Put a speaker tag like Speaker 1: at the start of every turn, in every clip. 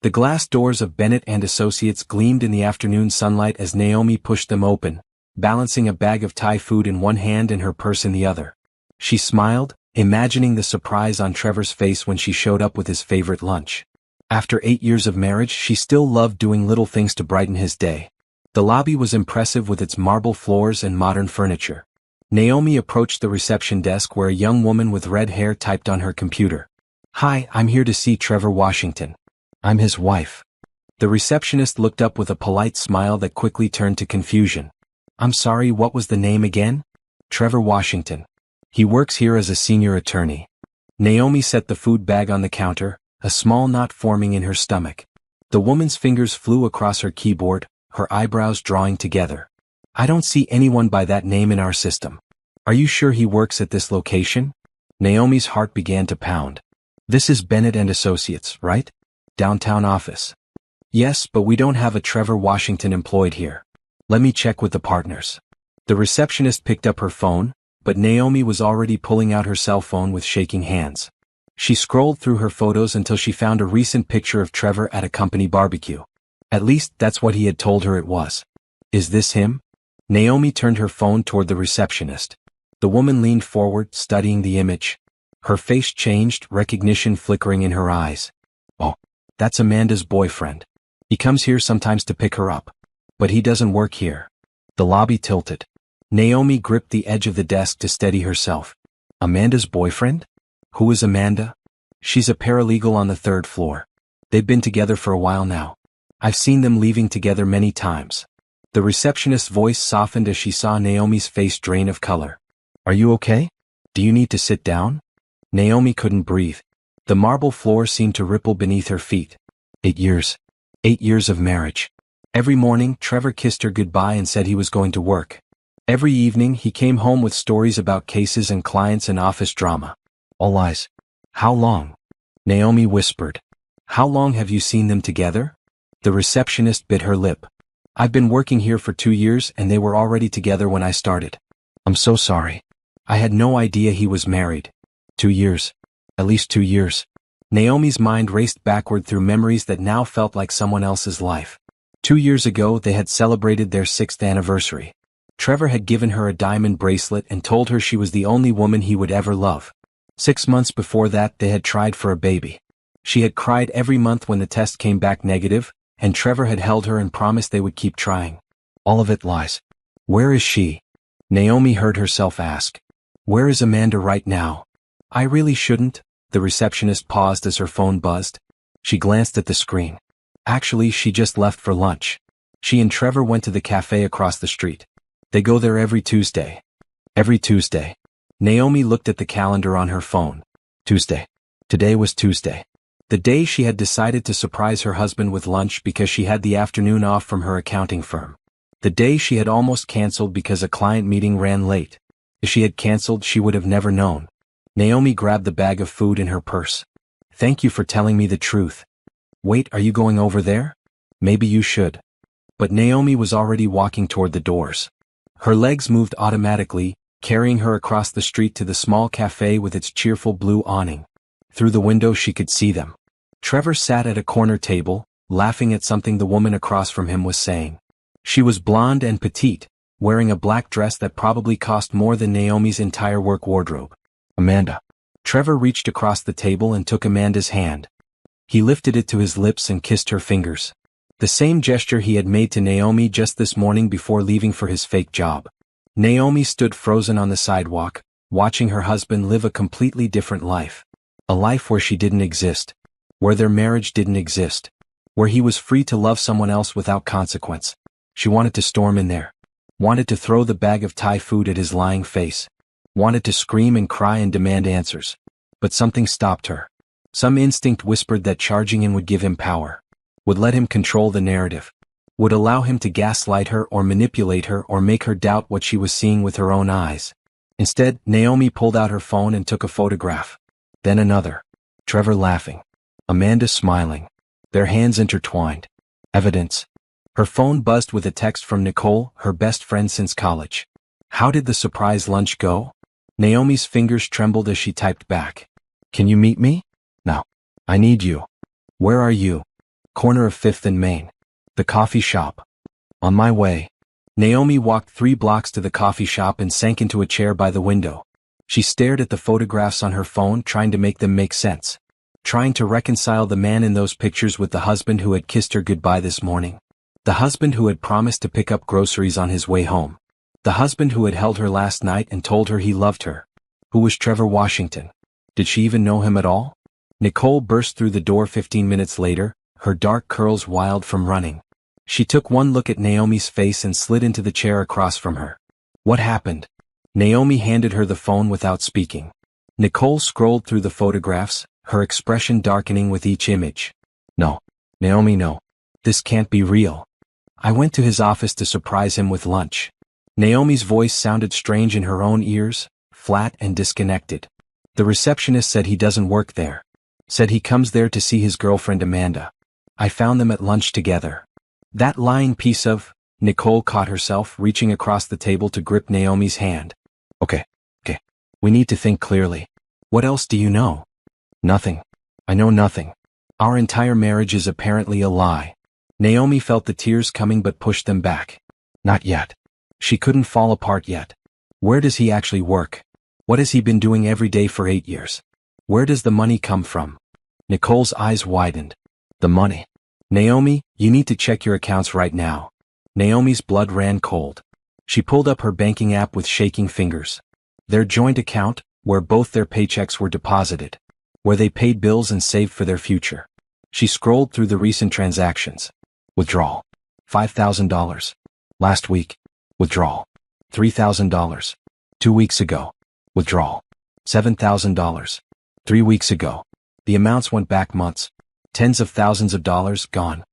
Speaker 1: The glass doors of Bennett and Associates gleamed in the afternoon sunlight as Naomi pushed them open, balancing a bag of Thai food in one hand and her purse in the other. She smiled, imagining the surprise on Trevor's face when she showed up with his favorite lunch. After 8 years of marriage, she still loved doing little things to brighten his day. The lobby was impressive with its marble floors and modern furniture. Naomi approached the reception desk where a young woman with red hair typed on her computer. "Hi, I'm here to see Trevor Washington. I'm his wife." The receptionist looked up with a polite smile that quickly turned to confusion. "I'm sorry, what was the name again?" "Trevor Washington. He works here as a senior attorney." Naomi set the food bag on the counter, a small knot forming in her stomach. The woman's fingers flew across her keyboard, her eyebrows drawing together. "I don't see anyone by that name in our system. Are you sure he works at this location?" Naomi's heart began to pound. "This is Bennett and Associates, right? Downtown office." "Yes, but we don't have a Trevor Washington employed here. Let me check with the partners." The receptionist picked up her phone, but Naomi was already pulling out her cell phone with shaking hands. She scrolled through her photos until she found a recent picture of Trevor at a company barbecue. At least that's what he had told her it was. "Is this him?" Naomi turned her phone toward the receptionist. The woman leaned forward, studying the image. Her face changed, recognition flickering in her eyes. "Oh, that's Amanda's boyfriend. He comes here sometimes to pick her up. But he doesn't work here." The lobby tilted. Naomi gripped the edge of the desk to steady herself. "Amanda's boyfriend? Who is Amanda?" "She's a paralegal on the 3rd floor. They've been together for a while now. I've seen them leaving together many times." The receptionist's voice softened as she saw Naomi's face drain of color. "Are you okay? Do you need to sit down?" Naomi couldn't breathe. The marble floor seemed to ripple beneath her feet. 8 years. 8 years of marriage. Every morning, Trevor kissed her goodbye and said he was going to work. Every evening, he came home with stories about cases and clients and office drama. All lies. "How long?" Naomi whispered. "How long have you seen them together?" The receptionist bit her lip. "I've been working here for 2 years and they were already together when I started. I'm so sorry. I had no idea he was married." 2 years. At least 2 years. Naomi's mind raced backward through memories that now felt like someone else's life. 2 years ago, they had celebrated their 6th anniversary. Trevor had given her a diamond bracelet and told her she was the only woman he would ever love. 6 months before that, they had tried for a baby. She had cried every month when the test came back negative, and Trevor had held her and promised they would keep trying. All of it lies. Where is she? Naomi heard herself ask. Where is Amanda right now? I really shouldn't. The receptionist paused as her phone buzzed. She glanced at the screen. Actually, she just left for lunch. She and Trevor went to the cafe across the street. They go there every Tuesday. Every Tuesday. Naomi looked at the calendar on her phone. Tuesday. Today was Tuesday. The day she had decided to surprise her husband with lunch because she had the afternoon off from her accounting firm. The day she had almost canceled because a client meeting ran late. If she had canceled, she would have never known. Naomi grabbed the bag of food in her purse. Thank you for telling me the truth. Wait, are you going over there? Maybe you should. But Naomi was already walking toward the doors. Her legs moved automatically, carrying her across the street to the small cafe with its cheerful blue awning. Through the window she could see them. Trevor sat at a corner table, laughing at something the woman across from him was saying. She was blonde and petite, wearing a black dress that probably cost more than Naomi's entire work wardrobe. Amanda. Trevor reached across the table and took Amanda's hand. He lifted it to his lips and kissed her fingers. The same gesture he had made to Naomi just this morning before leaving for his fake job. Naomi stood frozen on the sidewalk, watching her husband live a completely different life. A life where she didn't exist. Where their marriage didn't exist. Where he was free to love someone else without consequence. She wanted to storm in there. Wanted to throw the bag of Thai food at his lying face. Wanted to scream and cry and demand answers. But something stopped her. Some instinct whispered that charging in would give him power. Would let him control the narrative. Would allow him to gaslight her or manipulate her or make her doubt what she was seeing with her own eyes. Instead, Naomi pulled out her phone and took a photograph. Then another. Trevor laughing. Amanda smiling. Their hands intertwined. Evidence. Her phone buzzed with a text from Nicole, her best friend since college. How did the surprise lunch go? Naomi's fingers trembled as she typed back. Can you meet me? No. I need you. Where are you? corner of 5th and Main. The coffee shop. On my way. Naomi walked 3 blocks to the coffee shop and sank into a chair by the window. She stared at the photographs on her phone, trying to make them make sense. Trying to reconcile the man in those pictures with the husband who had kissed her goodbye this morning. The husband who had promised to pick up groceries on his way home. The husband who had held her last night and told her he loved her. Who was Trevor Washington? Did she even know him at all? Nicole burst through the door 15 minutes later, her dark curls wild from running. She took one look at Naomi's face and slid into the chair across from her. What happened? Naomi handed her the phone without speaking. Nicole scrolled through the photographs, her expression darkening with each image. No. Naomi, no. This can't be real. I went to his office to surprise him with lunch. Naomi's voice sounded strange in her own ears, flat and disconnected. The receptionist said he doesn't work there. Said he comes there to see his girlfriend Amanda. I found them at lunch together. That lying piece of... Nicole caught herself reaching across the table to grip Naomi's hand. Okay. We need to think clearly. What else do you know? Nothing. I know nothing. Our entire marriage is apparently a lie. Naomi felt the tears coming but pushed them back. Not yet. She couldn't fall apart yet. Where does he actually work? What has he been doing every day for 8 years? Where does the money come from? Nicole's eyes widened. The money. Naomi, you need to check your accounts right now. Naomi's blood ran cold. She pulled up her banking app with shaking fingers. Their joint account, where both their paychecks were deposited. Where they paid bills and saved for their future. She scrolled through the recent transactions. Withdrawal. $5,000. Last week. Withdrawal. $3,000. 2 weeks ago. Withdrawal. $7,000. 3 weeks ago. The amounts went back months. Tens of thousands of dollars gone.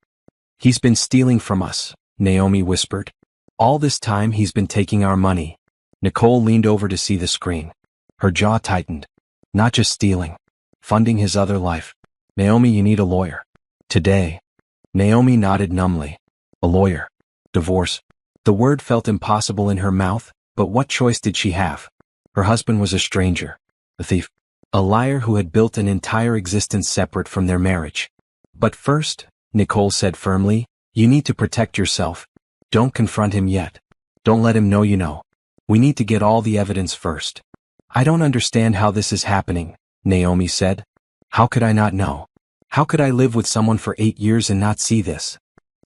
Speaker 1: He's been stealing from us, Naomi whispered. All this time he's been taking our money. Nicole leaned over to see the screen. Her jaw tightened. Not just stealing. Funding his other life. Naomi, you need a lawyer. Today. Naomi nodded numbly. A lawyer. Divorce. The word felt impossible in her mouth, but what choice did she have? Her husband was a stranger. A thief. A liar who had built an entire existence separate from their marriage. But first, Nicole said firmly, you need to protect yourself. Don't confront him yet. Don't let him know you know. We need to get all the evidence first. I don't understand how this is happening, Naomi said. How could I not know? How could I live with someone for 8 years and not see this?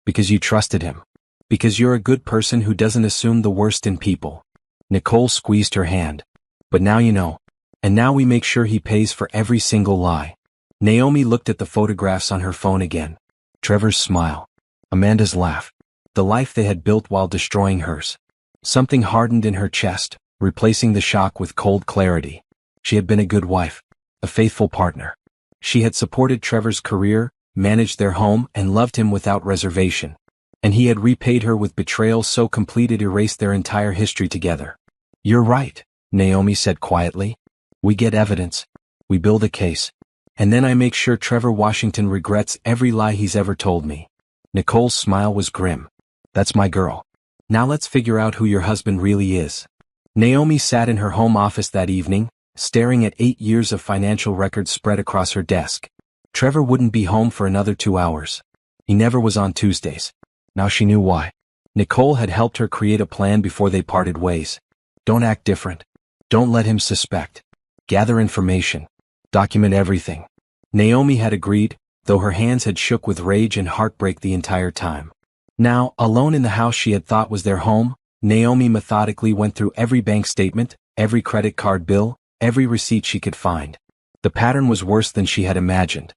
Speaker 1: Because you trusted him. Because you're a good person who doesn't assume the worst in people. Nicole squeezed her hand. But now you know. And now we make sure he pays for every single lie. Naomi looked at the photographs on her phone again. Trevor's smile. Amanda's laugh. The life they had built while destroying hers. Something hardened in her chest, replacing the shock with cold clarity. She had been a good wife. A faithful partner. She had supported Trevor's career, managed their home, and loved him without reservation. And he had repaid her with betrayal so complete it erased their entire history together. You're right, Naomi said quietly. We get evidence. We build a case. And then I make sure Trevor Washington regrets every lie he's ever told me. Nicole's smile was grim. That's my girl. Now let's figure out who your husband really is. Naomi sat in her home office that evening, staring at 8 years of financial records spread across her desk. Trevor wouldn't be home for another 2 hours. He never was on Tuesdays. Now she knew why. Nicole had helped her create a plan before they parted ways. Don't act different. Don't let him suspect. Gather information. Document everything. Naomi had agreed, though her hands had shook with rage and heartbreak the entire time. Now, alone in the house she had thought was their home, Naomi methodically went through every bank statement, every credit card bill, every receipt she could find. The pattern was worse than she had imagined.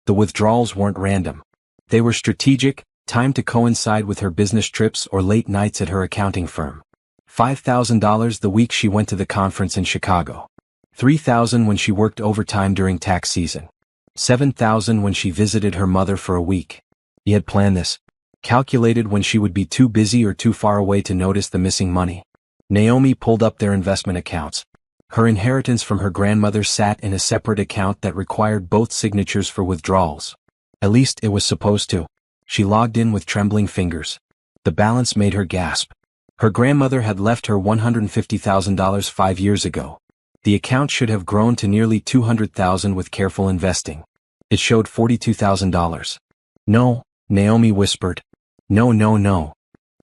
Speaker 1: The withdrawals weren't random. They were strategic, timed to coincide with her business trips or late nights at her accounting firm. $5,000 the week she went to the conference in Chicago. $3,000 when she worked overtime during tax season. $7,000 when she visited her mother for a week. He had planned this. Calculated when she would be too busy or too far away to notice the missing money. Naomi pulled up their investment accounts. Her inheritance from her grandmother sat in a separate account that required both signatures for withdrawals. At least it was supposed to. She logged in with trembling fingers. The balance made her gasp. Her grandmother had left her $150,000 5 years ago. The account should have grown to nearly $200,000 with careful investing. It showed $42,000. No, Naomi whispered. No, no, no.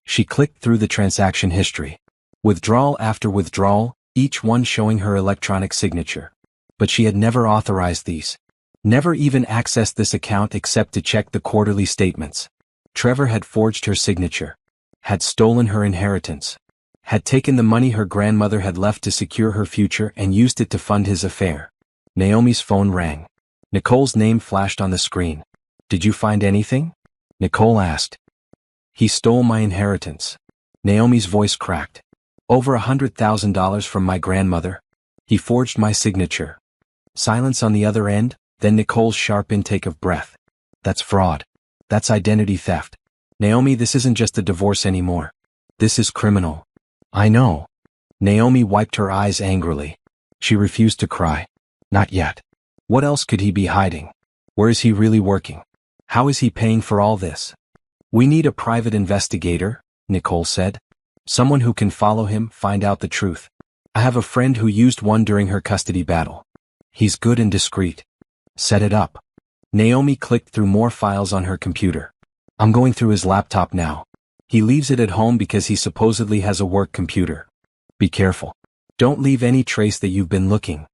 Speaker 1: She clicked through the transaction history. Withdrawal after withdrawal, each one showing her electronic signature. But she had never authorized these. Never even accessed this account except to check the quarterly statements. Trevor had forged her signature. Had stolen her inheritance. Had taken the money her grandmother had left to secure her future and used it to fund his affair. Naomi's phone rang. Nicole's name flashed on the screen. Did you find anything? Nicole asked. He stole my inheritance. Naomi's voice cracked. Over $100,000 from my grandmother. He forged my signature. Silence on the other end, then Nicole's sharp intake of breath. That's fraud. That's identity theft. Naomi, this isn't just a divorce anymore. This is criminal. I know. Naomi wiped her eyes angrily. She refused to cry. Not yet. What else could he be hiding? Where is he really working? How is he paying for all this? We need a private investigator, Nicole said. Someone who can follow him, find out the truth. I have a friend who used one during her custody battle. He's good and discreet. Set it up. Naomi clicked through more files on her computer. I'm going through his laptop now. He leaves it at home because he supposedly has a work computer. Be careful. Don't leave any trace that you've been looking.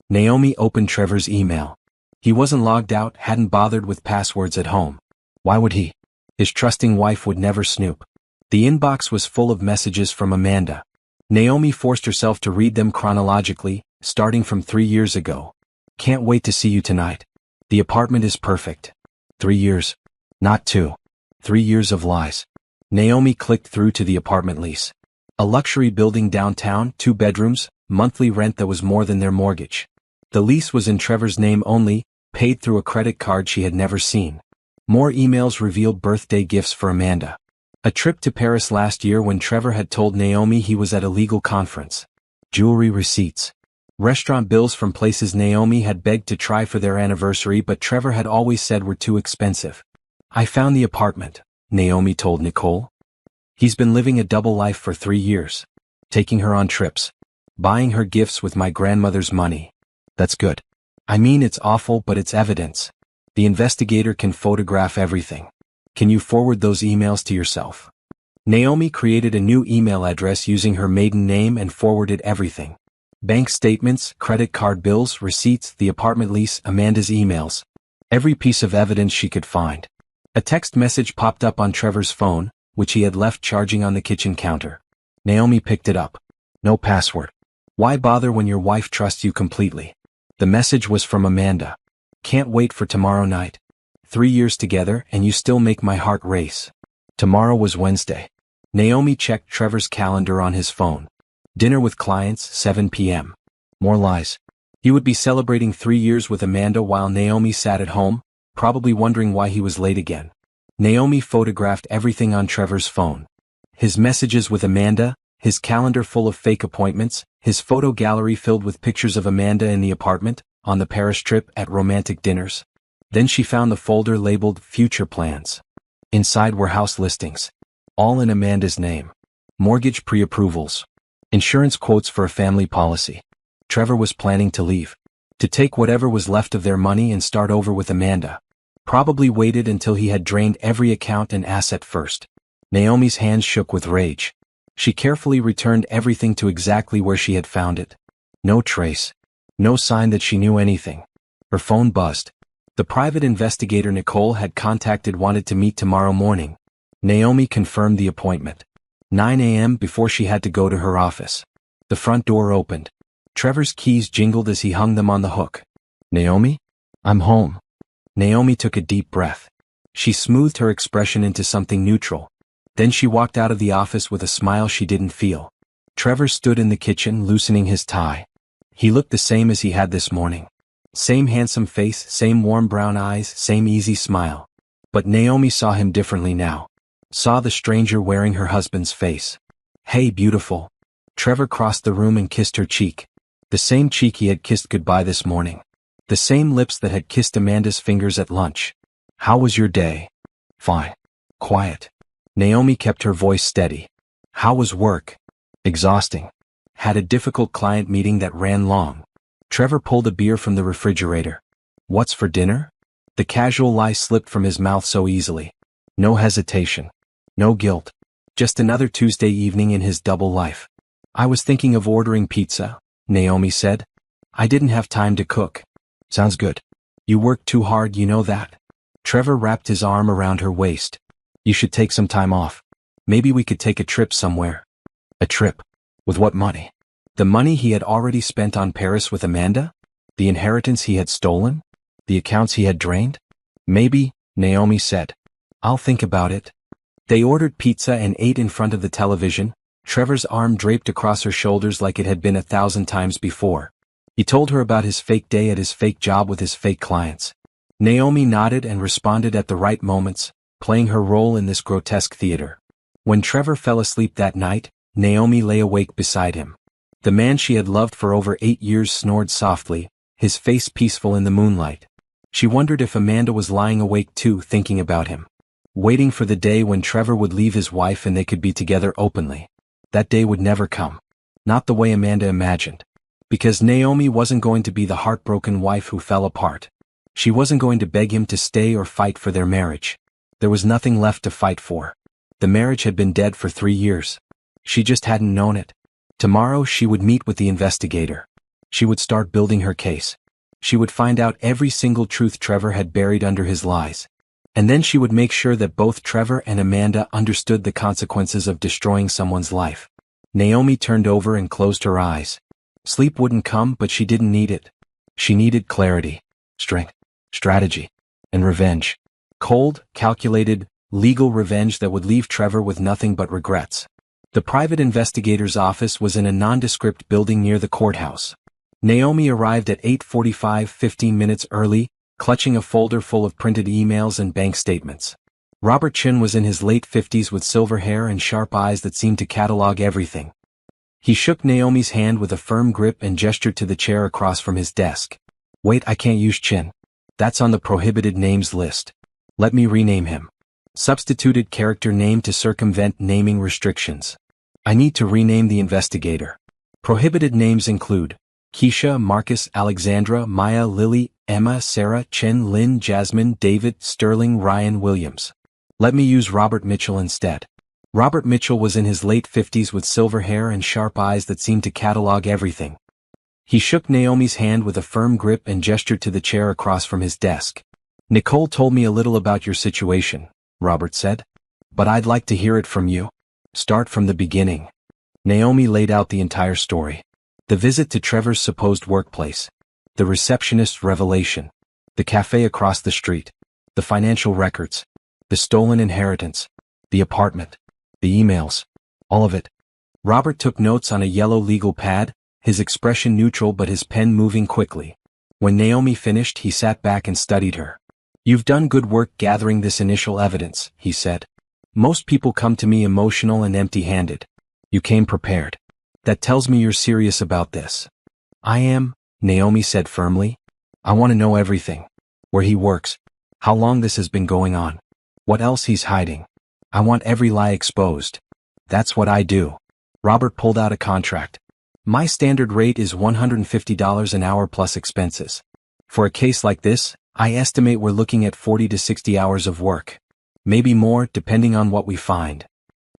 Speaker 1: Naomi opened Trevor's email. He wasn't logged out, hadn't bothered with passwords at home. Why would he? His trusting wife would never snoop. The inbox was full of messages from Amanda. Naomi forced herself to read them chronologically, starting from 3 years ago. Can't wait to see you tonight. The apartment is perfect. 3 years. Not 2. 3 years of lies. Naomi clicked through to the apartment lease. A luxury building downtown, 2 bedrooms, monthly rent that was more than their mortgage. The lease was in Trevor's name only, paid through a credit card she had never seen. More emails revealed birthday gifts for Amanda. A trip to Paris last year when Trevor had told Naomi he was at a legal conference. Jewelry receipts. Restaurant bills from places Naomi had begged to try for their anniversary but Trevor had always said were too expensive. I found the apartment, Naomi told Nicole. He's been living a double life for 3 years. Taking her on trips. Buying her gifts with my grandmother's money. That's good. I mean, it's awful, but it's evidence. The investigator can photograph everything. Can you forward those emails to yourself? Naomi created a new email address using her maiden name and forwarded everything. Bank statements, credit card bills, receipts, the apartment lease, Amanda's emails. Every piece of evidence she could find. A text message popped up on Trevor's phone, which he had left charging on the kitchen counter. Naomi picked it up. No password. Why bother when your wife trusts you completely? The message was from Amanda. Can't wait for tomorrow night. 3 years together and you still make my heart race. Tomorrow was Wednesday. Naomi checked Trevor's calendar on his phone. Dinner with clients, 7 p.m. More lies. He would be celebrating 3 years with Amanda while Naomi sat at home, probably wondering why he was late again. Naomi photographed everything on Trevor's phone. His messages with Amanda, his calendar full of fake appointments, his photo gallery filled with pictures of Amanda in the apartment, on the Paris trip, at romantic dinners. Then she found the folder labeled Future Plans. Inside were house listings. All in Amanda's name. Mortgage pre-approvals. Insurance quotes for a family policy. Trevor was planning to leave. To take whatever was left of their money and start over with Amanda. Probably waited until he had drained every account and asset first. Naomi's hands shook with rage. She carefully returned everything to exactly where she had found it. No trace. No sign that she knew anything. Her phone buzzed. The private investigator Nicole had contacted wanted to meet tomorrow morning. Naomi confirmed the appointment. 9 a.m. before she had to go to her office. The front door opened. Trevor's keys jingled as he hung them on the hook. Naomi? I'm home. Naomi took a deep breath. She smoothed her expression into something neutral. Then she walked out of the office with a smile she didn't feel. Trevor stood in the kitchen loosening his tie. He looked the same as he had this morning. Same handsome face, same warm brown eyes, same easy smile. But Naomi saw him differently now. Saw the stranger wearing her husband's face. Hey, beautiful. Trevor crossed the room and kissed her cheek. The same cheek he had kissed goodbye this morning. The same lips that had kissed Amanda's fingers at lunch. How was your day? Fine. Quiet. Naomi kept her voice steady. How was work? Exhausting. Had a difficult client meeting that ran long. Trevor pulled a beer from the refrigerator. What's for dinner? The casual lie slipped from his mouth so easily. No hesitation. No guilt. Just another Tuesday evening in his double life. I was thinking of ordering pizza, Naomi said. I didn't have time to cook. Sounds good. You worked too hard, you know that. Trevor wrapped his arm around her waist. You should take some time off. Maybe we could take a trip somewhere. A trip? With what money? The money he had already spent on Paris with Amanda? The inheritance he had stolen? The accounts he had drained? Maybe, Naomi said. I'll think about it. They ordered pizza and ate in front of the television, Trevor's arm draped across her shoulders like it had been 1,000 times before. He told her about his fake day at his fake job with his fake clients. Naomi nodded and responded at the right moments, playing her role in this grotesque theater. When Trevor fell asleep that night, Naomi lay awake beside him. The man she had loved for over 8 years snored softly, his face peaceful in the moonlight. She wondered if Amanda was lying awake too, thinking about him. Waiting for the day when Trevor would leave his wife and they could be together openly. That day would never come. Not the way Amanda imagined. Because Naomi wasn't going to be the heartbroken wife who fell apart. She wasn't going to beg him to stay or fight for their marriage. There was nothing left to fight for. The marriage had been dead for 3 years. She just hadn't known it. Tomorrow she would meet with the investigator. She would start building her case. She would find out every single truth Trevor had buried under his lies. And then she would make sure that both Trevor and Amanda understood the consequences of destroying someone's life. Naomi turned over and closed her eyes. Sleep wouldn't come, but she didn't need it. She needed clarity, strength, strategy, and revenge. Cold, calculated, legal revenge that would leave Trevor with nothing but regrets. The private investigator's office was in a nondescript building near the courthouse. Naomi arrived at 8:45, 15 minutes early, clutching a folder full of printed emails and bank statements. Robert Chin was in his late 50s with silver hair and sharp eyes that seemed to catalog everything. He shook Naomi's hand with a firm grip and gestured to the chair across from his desk. Wait, I can't use Chin. That's on the prohibited names list. Let me rename him. Substituted character name to circumvent naming restrictions. I need to rename the investigator. Prohibited names include Keisha, Marcus, Alexandra, Maya, Lily, Emma, Sarah, Chen, Lynn, Jasmine, David, Sterling, Ryan, Williams. Let me use Robert Mitchell instead. Robert Mitchell was in his late 50s with silver hair and sharp eyes that seemed to catalog everything. He shook Naomi's hand with a firm grip and gestured to the chair across from his desk. Nicole told me a little about your situation, Robert said. But I'd like to hear it from you. Start from the beginning. Naomi laid out the entire story. The visit to Trevor's supposed workplace. The receptionist's revelation. The cafe across the street. The financial records. The stolen inheritance. The apartment. The emails. All of it. Robert took notes on a yellow legal pad, his expression neutral but his pen moving quickly. When Naomi finished, he sat back and studied her. You've done good work gathering this initial evidence, he said. Most people come to me emotional and empty-handed. You came prepared. That tells me you're serious about this. I am, Naomi said firmly. I want to know everything. Where he works. How long this has been going on. What else he's hiding. I want every lie exposed. That's what I do. Robert pulled out a contract. My standard rate is $150 an hour plus expenses. For a case like this, I estimate we're looking at 40 to 60 hours of work. Maybe more, depending on what we find.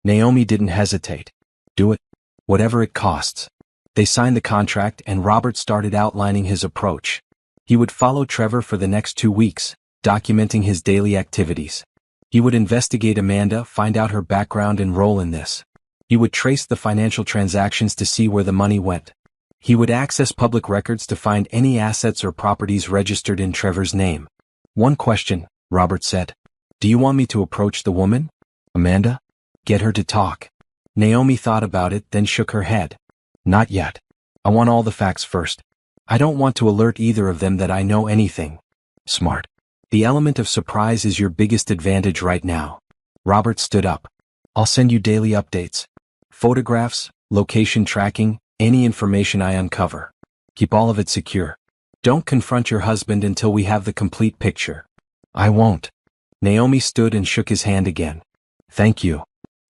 Speaker 1: Naomi didn't hesitate. Do it. Whatever it costs. They signed the contract and Robert started outlining his approach. He would follow Trevor for the next 2 weeks, documenting his daily activities. He would investigate Amanda, find out her background and role in this. He would trace the financial transactions to see where the money went. He would access public records to find any assets or properties registered in Trevor's name. One question, Robert said. Do you want me to approach the woman? Amanda? Get her to talk. Naomi thought about it, then shook her head. Not yet. I want all the facts first. I don't want to alert either of them that I know anything. Smart. The element of surprise is your biggest advantage right now. Robert stood up. I'll send you daily updates. Photographs, location tracking, any information I uncover. Keep all of it secure. Don't confront your husband until we have the complete picture. I won't. Naomi stood and shook his hand again. Thank you.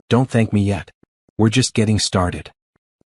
Speaker 1: Don't thank me yet. We're just getting started.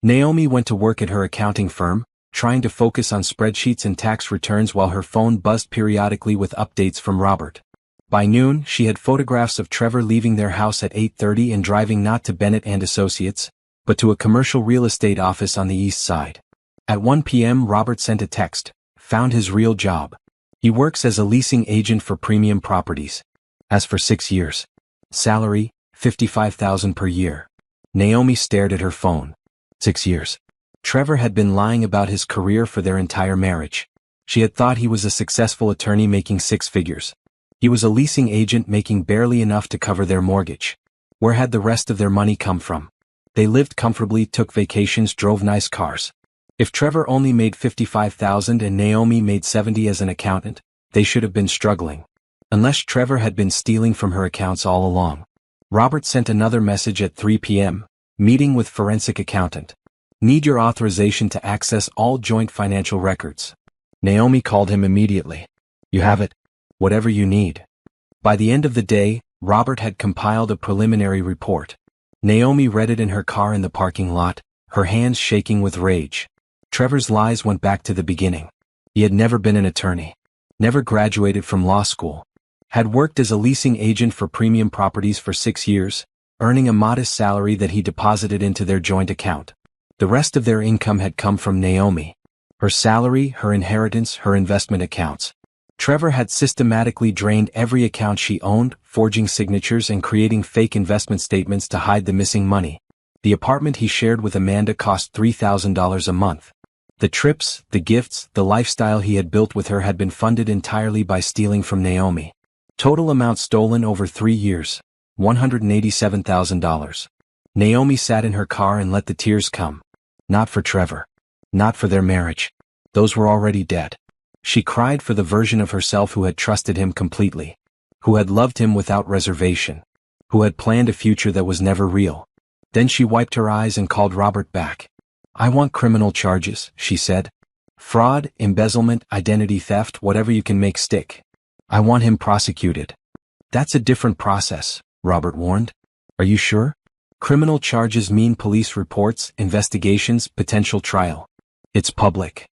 Speaker 1: Naomi went to work at her accounting firm, trying to focus on spreadsheets and tax returns while her phone buzzed periodically with updates from Robert. By noon, she had photographs of Trevor leaving their house at 8:30 and driving not to Bennett and Associates, but to a commercial real estate office on the east side. At 1 p.m. Robert sent a text, found his real job. He works as a leasing agent for premium properties. As for 6 years. Salary, $55,000 per year. Naomi stared at her phone. 6 years. Trevor had been lying about his career for their entire marriage. She had thought he was a successful attorney making 6 figures. He was a leasing agent making barely enough to cover their mortgage. Where had the rest of their money come from? They lived comfortably, took vacations, drove nice cars. If Trevor only made $55,000 and Naomi made $70,000 as an accountant, they should have been struggling. Unless Trevor had been stealing from her accounts all along. Robert sent another message at 3 p.m., meeting with forensic accountant. Need your authorization to access all joint financial records. Naomi called him immediately. You have it. Whatever you need. By the end of the day, Robert had compiled a preliminary report. Naomi read it in her car in the parking lot, her hands shaking with rage. Trevor's lies went back to the beginning. He had never been an attorney. Never graduated from law school. Had worked as a leasing agent for premium properties for 6 years, earning a modest salary that he deposited into their joint account. The rest of their income had come from Naomi. Her salary, her inheritance, her investment accounts. Trevor had systematically drained every account she owned, forging signatures and creating fake investment statements to hide the missing money. The apartment he shared with Amanda cost $3,000 a month. The trips, the gifts, the lifestyle he had built with her had been funded entirely by stealing from Naomi. Total amount stolen over 3 years, $187,000. Naomi sat in her car and let the tears come. Not for Trevor. Not for their marriage. Those were already dead. She cried for the version of herself who had trusted him completely. Who had loved him without reservation. Who had planned a future that was never real. Then she wiped her eyes and called Robert back. I want criminal charges, she said. Fraud, embezzlement, identity theft, whatever you can make stick. I want him prosecuted. That's a different process, Robert warned. Are you sure? Criminal charges mean police reports, investigations, potential trial. It's public.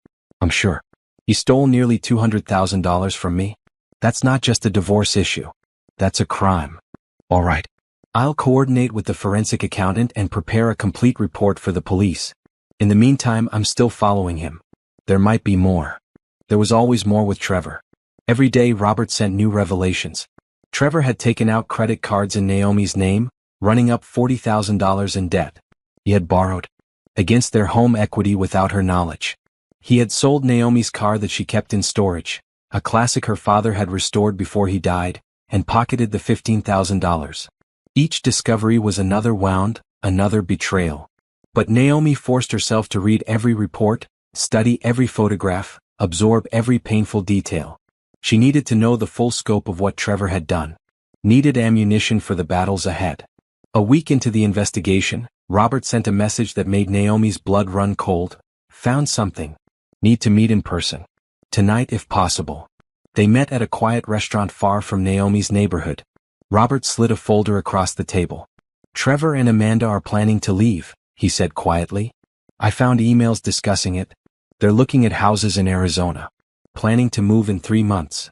Speaker 1: I'm sure. He stole nearly $200,000 from me. That's not just a divorce issue. That's a crime. All right. I'll coordinate with the forensic accountant and prepare a complete report for the police. In the meantime, I'm still following him. There might be more. There was always more with Trevor. Every day Robert sent new revelations. Trevor had taken out credit cards in Naomi's name, running up $40,000 in debt. He had borrowed against their home equity without her knowledge. He had sold Naomi's car that she kept in storage, a classic her father had restored before he died, and pocketed the $15,000. Each discovery was another wound, another betrayal. But Naomi forced herself to read every report, study every photograph, absorb every painful detail. She needed to know the full scope of what Trevor had done. Needed ammunition for the battles ahead. A week into the investigation, Robert sent a message that made Naomi's blood run cold. Found something. Need to meet in person. Tonight if possible. They met at a quiet restaurant far from Naomi's neighborhood. Robert slid a folder across the table. Trevor and Amanda are planning to leave, he said quietly. I found emails discussing it. They're looking at houses in Arizona. Planning to move in 3 months.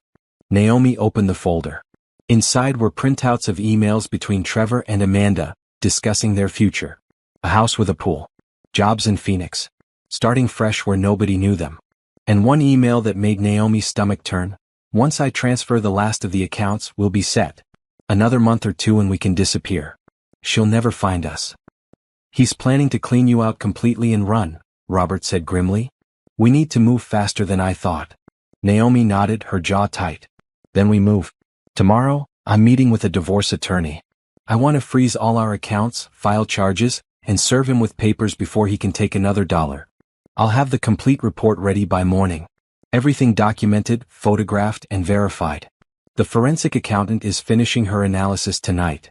Speaker 1: Naomi opened the folder. Inside were printouts of emails between Trevor and Amanda, discussing their future. A house with a pool. Jobs in Phoenix. Starting fresh where nobody knew them. And one email that made Naomi's stomach turn. Once I transfer the last of the accounts, we'll be set. Another month or 2 and we can disappear. She'll never find us. He's planning to clean you out completely and run, Robert said grimly. We need to move faster than I thought. Naomi nodded, her jaw tight. Then we move. Tomorrow, I'm meeting with a divorce attorney. I want to freeze all our accounts, file charges, and serve him with papers before he can take another dollar. I'll have the complete report ready by morning. Everything documented, photographed, and verified. The forensic accountant is finishing her analysis tonight.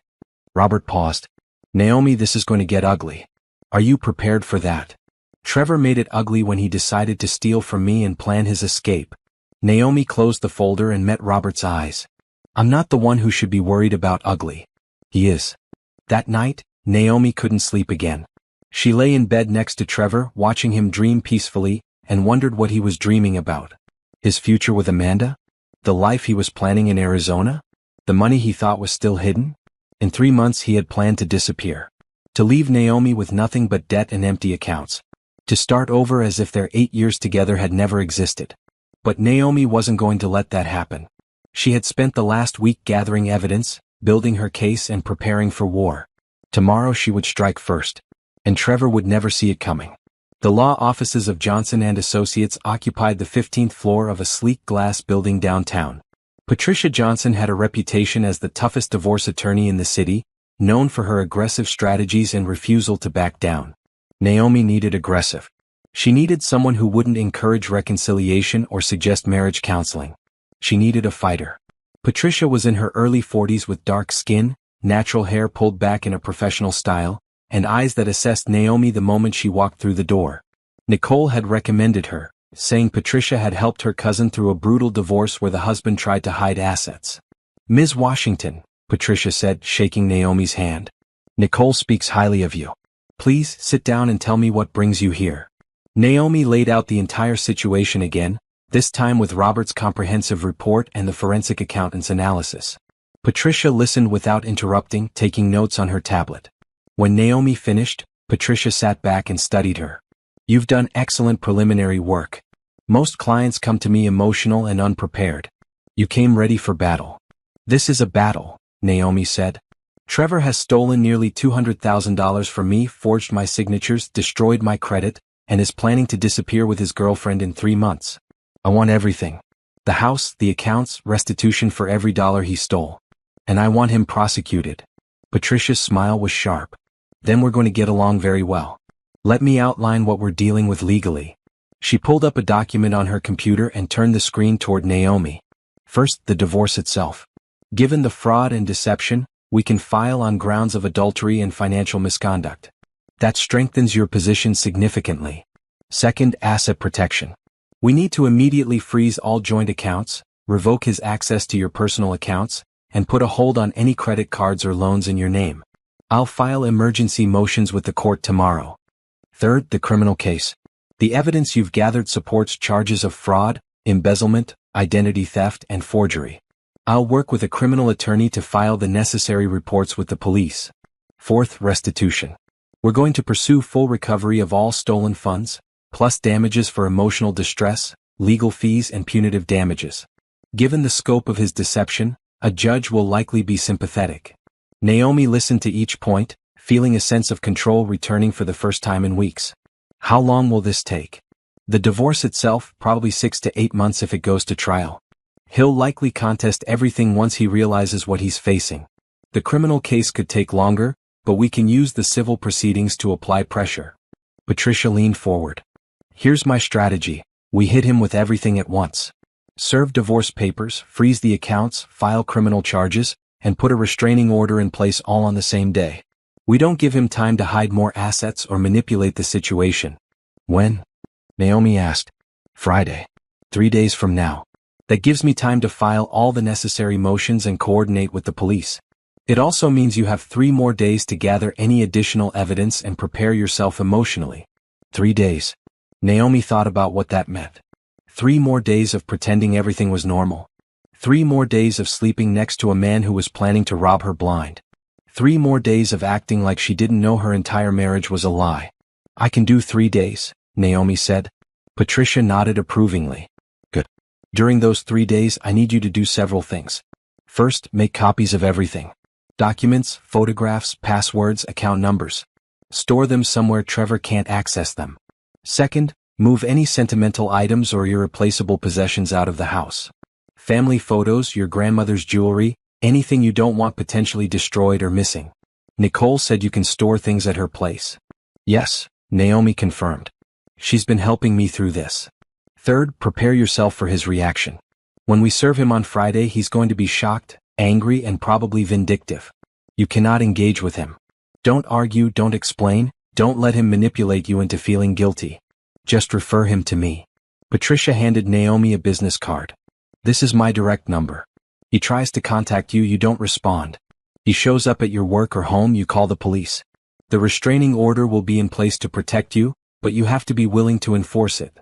Speaker 1: Robert paused. Naomi, this is going to get ugly. Are you prepared for that? Trevor made it ugly when he decided to steal from me and plan his escape. Naomi closed the folder and met Robert's eyes. I'm not the one who should be worried about ugly. He is. That night, Naomi couldn't sleep again. She lay in bed next to Trevor, watching him dream peacefully, and wondered what he was dreaming about. His future with Amanda? The life he was planning in Arizona? The money he thought was still hidden? In 3 months he had planned to disappear. To leave Naomi with nothing but debt and empty accounts. To start over as if their 8 years together had never existed. But Naomi wasn't going to let that happen. She had spent the last week gathering evidence, building her case and preparing for war. Tomorrow she would strike first. And Trevor would never see it coming. The law offices of Johnson and Associates occupied the 15th floor of a sleek glass building downtown. Patricia Johnson had a reputation as the toughest divorce attorney in the city, known for her aggressive strategies and refusal to back down. Naomi needed aggressive. She needed someone who wouldn't encourage reconciliation or suggest marriage counseling. She needed a fighter. Patricia was in her early 40s with dark skin, natural hair pulled back in a professional style, and eyes that assessed Naomi the moment she walked through the door. Nicole had recommended her, saying Patricia had helped her cousin through a brutal divorce where the husband tried to hide assets. "Ms. Washington," Patricia said, shaking Naomi's hand. "Nicole speaks highly of you. Please sit down and tell me what brings you here." Naomi laid out the entire situation again, this time with Robert's comprehensive report and the forensic accountant's analysis. Patricia listened without interrupting, taking notes on her tablet. When Naomi finished, Patricia sat back and studied her. "You've done excellent preliminary work. Most clients come to me emotional and unprepared. You came ready for battle." "This is a battle," Naomi said. "Trevor has stolen nearly $200,000 from me, forged my signatures, destroyed my credit, and is planning to disappear with his girlfriend in 3 months. I want everything. The house, the accounts, restitution for every dollar he stole. And I want him prosecuted." Patricia's smile was sharp. "Then we're going to get along very well. Let me outline what we're dealing with legally." She pulled up a document on her computer and turned the screen toward Naomi. "First, the divorce itself. Given the fraud and deception, we can file on grounds of adultery and financial misconduct. That strengthens your position significantly. Second, asset protection. We need to immediately freeze all joint accounts, revoke his access to your personal accounts, and put a hold on any credit cards or loans in your name. I'll file emergency motions with the court tomorrow. Third, the criminal case. The evidence you've gathered supports charges of fraud, embezzlement, identity theft, and forgery. I'll work with a criminal attorney to file the necessary reports with the police. Fourth, restitution. We're going to pursue full recovery of all stolen funds, plus damages for emotional distress, legal fees, and punitive damages. Given the scope of his deception, a judge will likely be sympathetic." Naomi listened to each point, feeling a sense of control returning for the first time in weeks. "How long will this take?" "The divorce itself, probably 6 to 8 months if it goes to trial. He'll likely contest everything once he realizes what he's facing. The criminal case could take longer, but we can use the civil proceedings to apply pressure." Patricia leaned forward. "Here's my strategy. We hit him with everything at once. Serve divorce papers, freeze the accounts, file criminal charges, and put a restraining order in place all on the same day. We don't give him time to hide more assets or manipulate the situation." "When?" Naomi asked. "Friday. 3 days from now. That gives me time to file all the necessary motions and coordinate with the police. It also means you have 3 more days to gather any additional evidence and prepare yourself emotionally." 3 days. Naomi thought about what that meant. 3 more days of pretending everything was normal. 3 more days of sleeping next to a man who was planning to rob her blind. 3 more days of acting like she didn't know her entire marriage was a lie. "I can do 3 days, Naomi said. Patricia nodded approvingly. "Good. During those 3 days I need you to do several things. First, make copies of everything. Documents, photographs, passwords, account numbers. Store them somewhere Trevor can't access them. Second, move any sentimental items or irreplaceable possessions out of the house. Family photos, your grandmother's jewelry, anything you don't want potentially destroyed or missing. Nicole said you can store things at her place." "Yes," Naomi confirmed. "She's been helping me through this." Third, prepare yourself for his reaction. When we serve him on Friday, he's going to be shocked, angry, and probably vindictive. You cannot engage with him. Don't argue, don't explain, don't let him manipulate you into feeling guilty. Just refer him to me. Patricia handed Naomi a business card. "This is my direct number. He tries to contact you, you don't respond. He shows up at your work or home, you call the police. The restraining order will be in place to protect you, but you have to be willing to enforce it.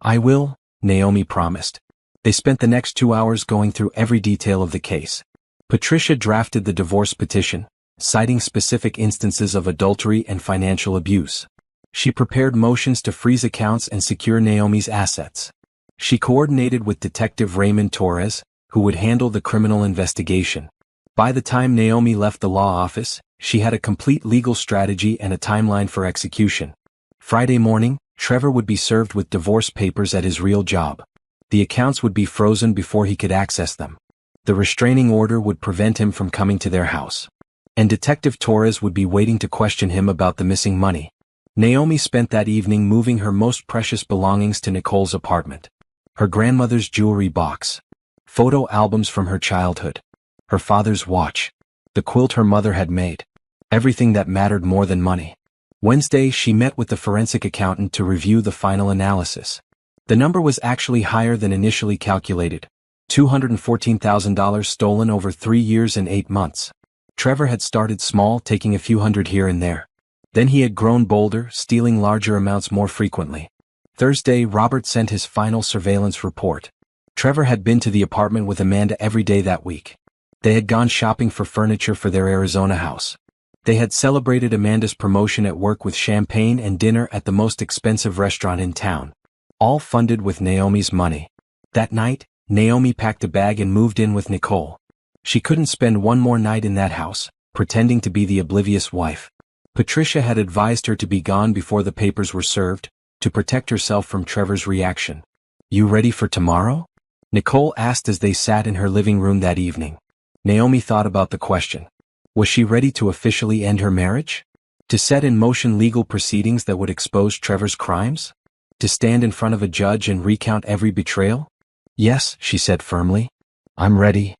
Speaker 1: I will, Naomi promised. They spent the next 2 hours going through every detail of the case. Patricia drafted the divorce petition, citing specific instances of adultery and financial abuse. She prepared motions to freeze accounts and secure Naomi's assets. She coordinated with Detective Raymond Torres, who would handle the criminal investigation. By the time Naomi left the law office, she had a complete legal strategy and a timeline for execution. Friday morning, Trevor would be served with divorce papers at his real job. The accounts would be frozen before he could access them. The restraining order would prevent him from coming to their house. And Detective Torres would be waiting to question him about the missing money. Naomi spent that evening moving her most precious belongings to Nicole's apartment. Her grandmother's jewelry box, photo albums from her childhood, her father's watch, the quilt her mother had made, everything that mattered more than money. Wednesday, she met with the forensic accountant to review the final analysis. The number was actually higher than initially calculated. $214,000 stolen over 3 years and 8 months. Trevor had started small, taking a few hundred here and there. Then he had grown bolder, stealing larger amounts more frequently. Thursday, Robert sent his final surveillance report. Trevor had been to the apartment with Amanda every day that week. They had gone shopping for furniture for their Arizona house. They had celebrated Amanda's promotion at work with champagne and dinner at the most expensive restaurant in town. All funded with Naomi's money. That night, Naomi packed a bag and moved in with Nicole. She couldn't spend one more night in that house, pretending to be the oblivious wife. Patricia had advised her to be gone before the papers were served, to protect herself from Trevor's reaction. "You ready for tomorrow?" Nicole asked as they sat in her living room that evening. Naomi thought about the question. Was she ready to officially end her marriage? To set in motion legal proceedings that would expose Trevor's crimes? To stand in front of a judge and recount every betrayal? "Yes," she said firmly. "I'm ready."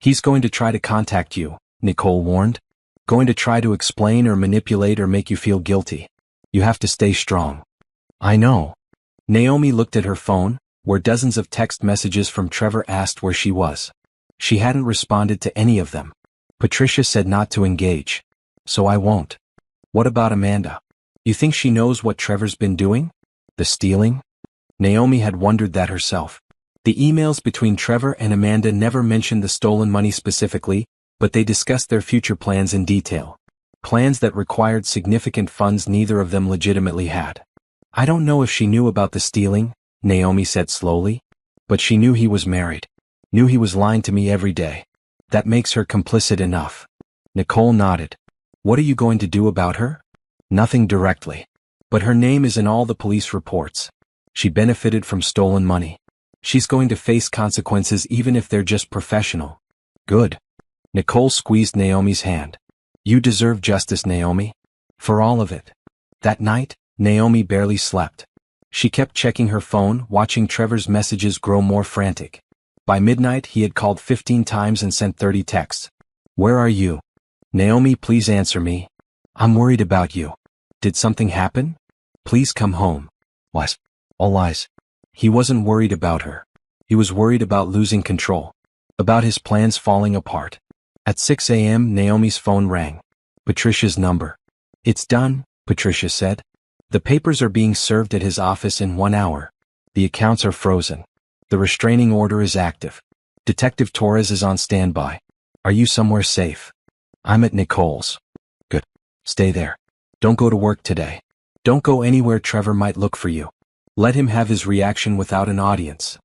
Speaker 1: "He's going to try to contact you," Nicole warned. "Going to try to explain or manipulate or make you feel guilty. You have to stay strong." "I know." Naomi looked at her phone, where dozens of text messages from Trevor asked where she was. She hadn't responded to any of them. Patricia said not to engage. "So I won't." "What about Amanda? You think she knows what Trevor's been doing? The stealing?" Naomi had wondered that herself. The emails between Trevor and Amanda never mentioned the stolen money specifically, but they discussed their future plans in detail. Plans that required significant funds neither of them legitimately had. "I don't know if she knew about the stealing," Naomi said slowly. "But she knew he was married. Knew he was lying to me every day. That makes her complicit enough." Nicole nodded. "What are you going to do about her?" "Nothing directly. But her name is in all the police reports. She benefited from stolen money. She's going to face consequences even if they're just professional." "Good." Nicole squeezed Naomi's hand. "You deserve justice, Naomi. For all of it." That night, Naomi barely slept. She kept checking her phone, watching Trevor's messages grow more frantic. By midnight, he had called 15 times and sent 30 texts. "Where are you? Naomi, please answer me. I'm worried about you. Did something happen? Please come home." Lies. All lies. He wasn't worried about her. He was worried about losing control. About his plans falling apart. At 6 a.m., Naomi's phone rang. Patricia's number. "It's done," Patricia said. "The papers are being served at his office in 1 hour. The accounts are frozen. The restraining order is active. Detective Torres is on standby. Are you somewhere safe?" "I'm at Nicole's." "Good. Stay there. Don't go to work today. Don't go anywhere Trevor might look for you. Let him have his reaction without an audience."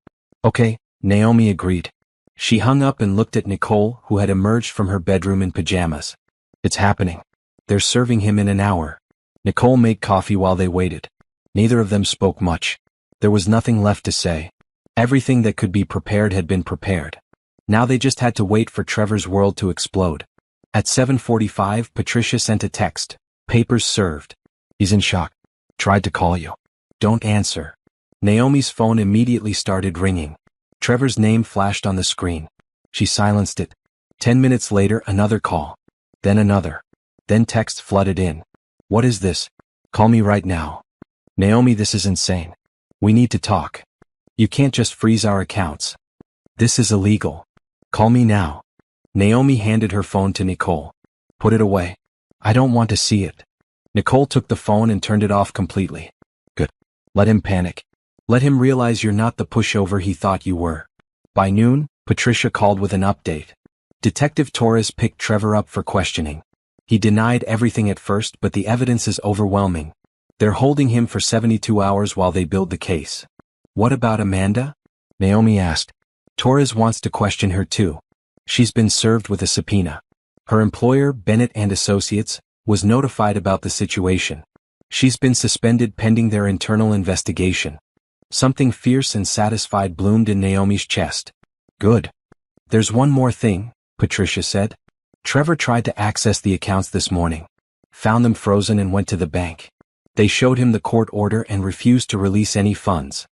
Speaker 1: "Okay," Naomi agreed. She hung up and looked at Nicole, who had emerged from her bedroom in pajamas. "It's happening. They're serving him in an hour." Nicole made coffee while they waited. Neither of them spoke much. There was nothing left to say. Everything that could be prepared had been prepared. Now they just had to wait for Trevor's world to explode. At 7:45, Patricia sent a text. "Papers served. He's in shock. Tried to call you. Don't answer." Naomi's phone immediately started ringing. Trevor's name flashed on the screen. She silenced it. 10 minutes later, another call. Then another. Then text flooded in. "What is this? Call me right now. Naomi, this is insane. We need to talk. You can't just freeze our accounts. This is illegal. Call me now." Naomi handed her phone to Nicole. "Put it away. I don't want to see it." Nicole took the phone and turned it off completely. "Good. Let him panic. Let him realize you're not the pushover he thought you were. By noon, Patricia called with an update. Detective Torres picked Trevor up for questioning. He denied everything at first, but the evidence is overwhelming. They're holding him for 72 hours while they build the case. What about Amanda? Naomi asked. Torres wants to question her too. She's been served with a subpoena. Her employer, Bennett and Associates, was notified about the situation. She's been suspended pending their internal investigation. Something fierce and satisfied bloomed in Naomi's chest. Good. There's one more thing, Patricia said. Trevor tried to access the accounts this morning. Found them frozen and went to the bank. They showed him the court order and refused to release any funds.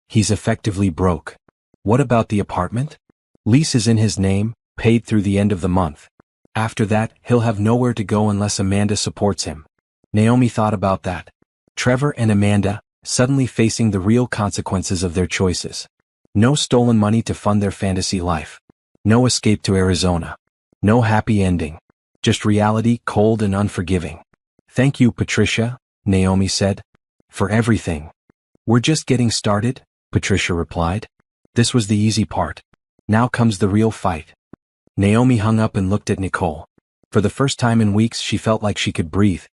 Speaker 1: He's effectively broke. What about the apartment? Lease is in his name, paid through the end of the month. After that, he'll have nowhere to go unless Amanda supports him. Naomi thought about that. Trevor and Amanda, suddenly facing the real consequences of their choices. No stolen money to fund their fantasy life. No escape to Arizona. No happy ending. Just reality, cold and unforgiving. Thank you, Patricia, Naomi said. For everything. We're just getting started, Patricia replied. This was the easy part. Now comes the real fight. Naomi hung up and looked at Nicole. For the first time in weeks she felt like she could breathe.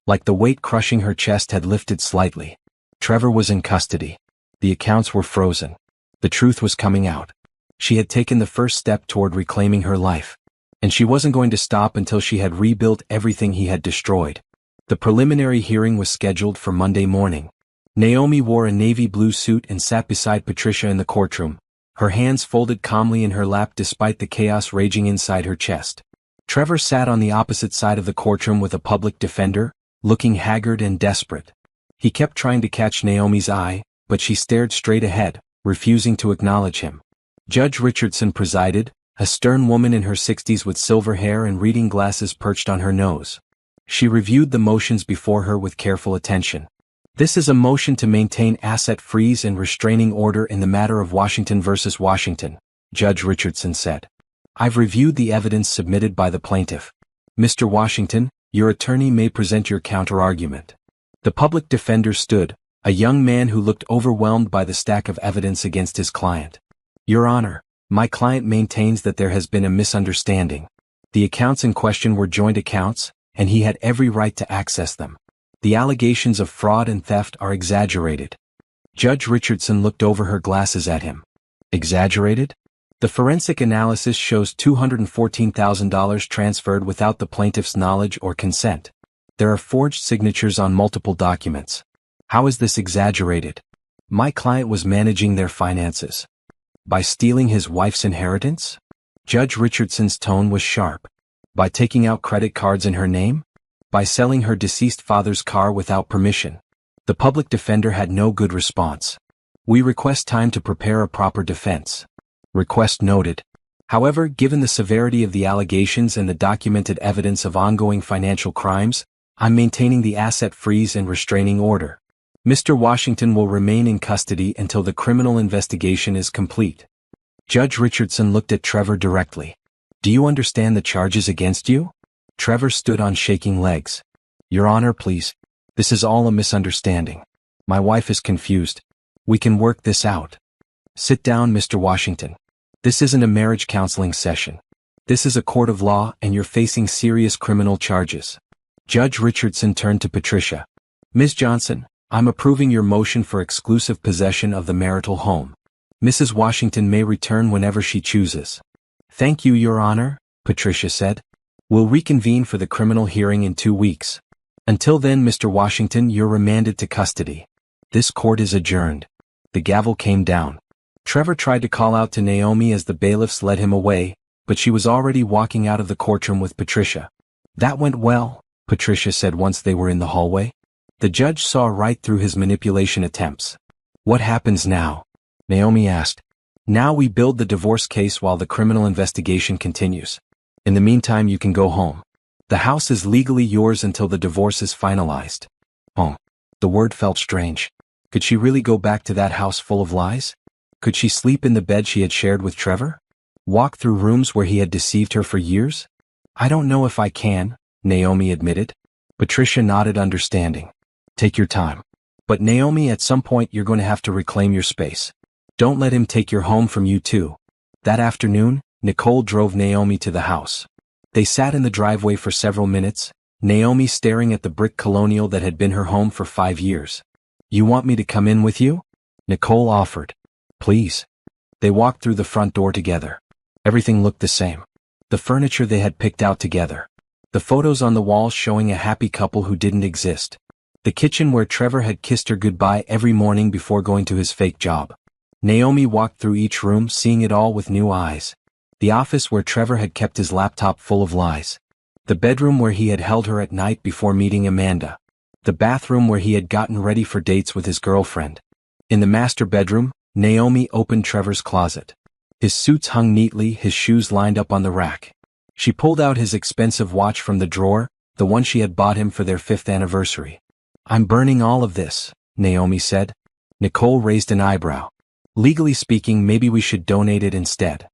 Speaker 1: Like the weight crushing her chest had lifted slightly. Trevor was in custody. The accounts were frozen. The truth was coming out. She had taken the first step toward reclaiming her life. And she wasn't going to stop until she had rebuilt everything he had destroyed. The preliminary hearing was scheduled for Monday morning. Naomi wore a navy blue suit and sat beside Patricia in the courtroom, her hands folded calmly in her lap despite the chaos raging inside her chest. Trevor sat on the opposite side of the courtroom with a public defender, looking haggard and desperate. He kept trying to catch Naomi's eye, but she stared straight ahead, refusing to acknowledge him. Judge Richardson presided, a stern woman in her 60s with silver hair and reading glasses perched on her nose. She reviewed the motions before her with careful attention. This is a motion to maintain asset freeze and restraining order in the matter of Washington versus Washington, Judge Richardson said. I've reviewed the evidence submitted by the plaintiff. Mr. Washington, your attorney may present your counterargument. The public defender stood, a young man who looked overwhelmed by the stack of evidence against his client. Your Honor, my client maintains that there has been a misunderstanding. The accounts in question were joint accounts, and he had every right to access them. The allegations of fraud and theft are exaggerated. Judge Richardson looked over her glasses at him. Exaggerated? The forensic analysis shows $214,000 transferred without the plaintiff's knowledge or consent. There are forged signatures on multiple documents. How is this exaggerated? My client was managing their finances. By stealing his wife's inheritance? Judge Richardson's tone was sharp. By taking out credit cards in her name? By selling her deceased father's car without permission? The public defender had no good response. We request time to prepare a proper defense. Request noted. However, given the severity of the allegations and the documented evidence of ongoing financial crimes, I'm maintaining the asset freeze and restraining order. Mr. Washington will remain in custody until the criminal investigation is complete. Judge Richardson looked at Trevor directly. Do you understand the charges against you? Trevor stood on shaking legs. Your Honor, please. This is all a misunderstanding. My wife is confused. We can work this out. Sit down, Mr. Washington. This isn't a marriage counseling session. This is a court of law and you're facing serious criminal charges. Judge Richardson turned to Patricia. Ms. Johnson, I'm approving your motion for exclusive possession of the marital home. Mrs. Washington may return whenever she chooses. Thank you, Your Honor, Patricia said. We'll reconvene for the criminal hearing in 2 weeks. Until then, Mr. Washington, you're remanded to custody. This court is adjourned. The gavel came down. Trevor tried to call out to Naomi as the bailiffs led him away, but she was already walking out of the courtroom with Patricia. That went well, Patricia said once they were in the hallway. The judge saw right through his manipulation attempts. What happens now? Naomi asked. Now we build the divorce case while the criminal investigation continues. In the meantime, you can go home. The house is legally yours until the divorce is finalized. Home. The word felt strange. Could she really go back to that house full of lies? Could she sleep in the bed she had shared with Trevor? Walk through rooms where he had deceived her for years? I don't know if I can, Naomi admitted. Patricia nodded understanding. Take your time. But Naomi, at some point you're going to have to reclaim your space. Don't let him take your home from you too. That afternoon, Nicole drove Naomi to the house. They sat in the driveway for several minutes, Naomi staring at the brick colonial that had been her home for 5 years. You want me to come in with you? Nicole offered. Please. They walked through the front door together. Everything looked the same. The furniture they had picked out together. The photos on the walls showing a happy couple who didn't exist. The kitchen where Trevor had kissed her goodbye every morning before going to his fake job. Naomi walked through each room seeing it all with new eyes. The office where Trevor had kept his laptop full of lies. The bedroom where he had held her at night before meeting Amanda. The bathroom where he had gotten ready for dates with his girlfriend. In the master bedroom, Naomi opened Trevor's closet. His suits hung neatly, his shoes lined up on the rack. She pulled out his expensive watch from the drawer, the one she had bought him for their 5th anniversary. I'm burning all of this, Naomi said. Nicole raised an eyebrow. Legally speaking, maybe we should donate it instead.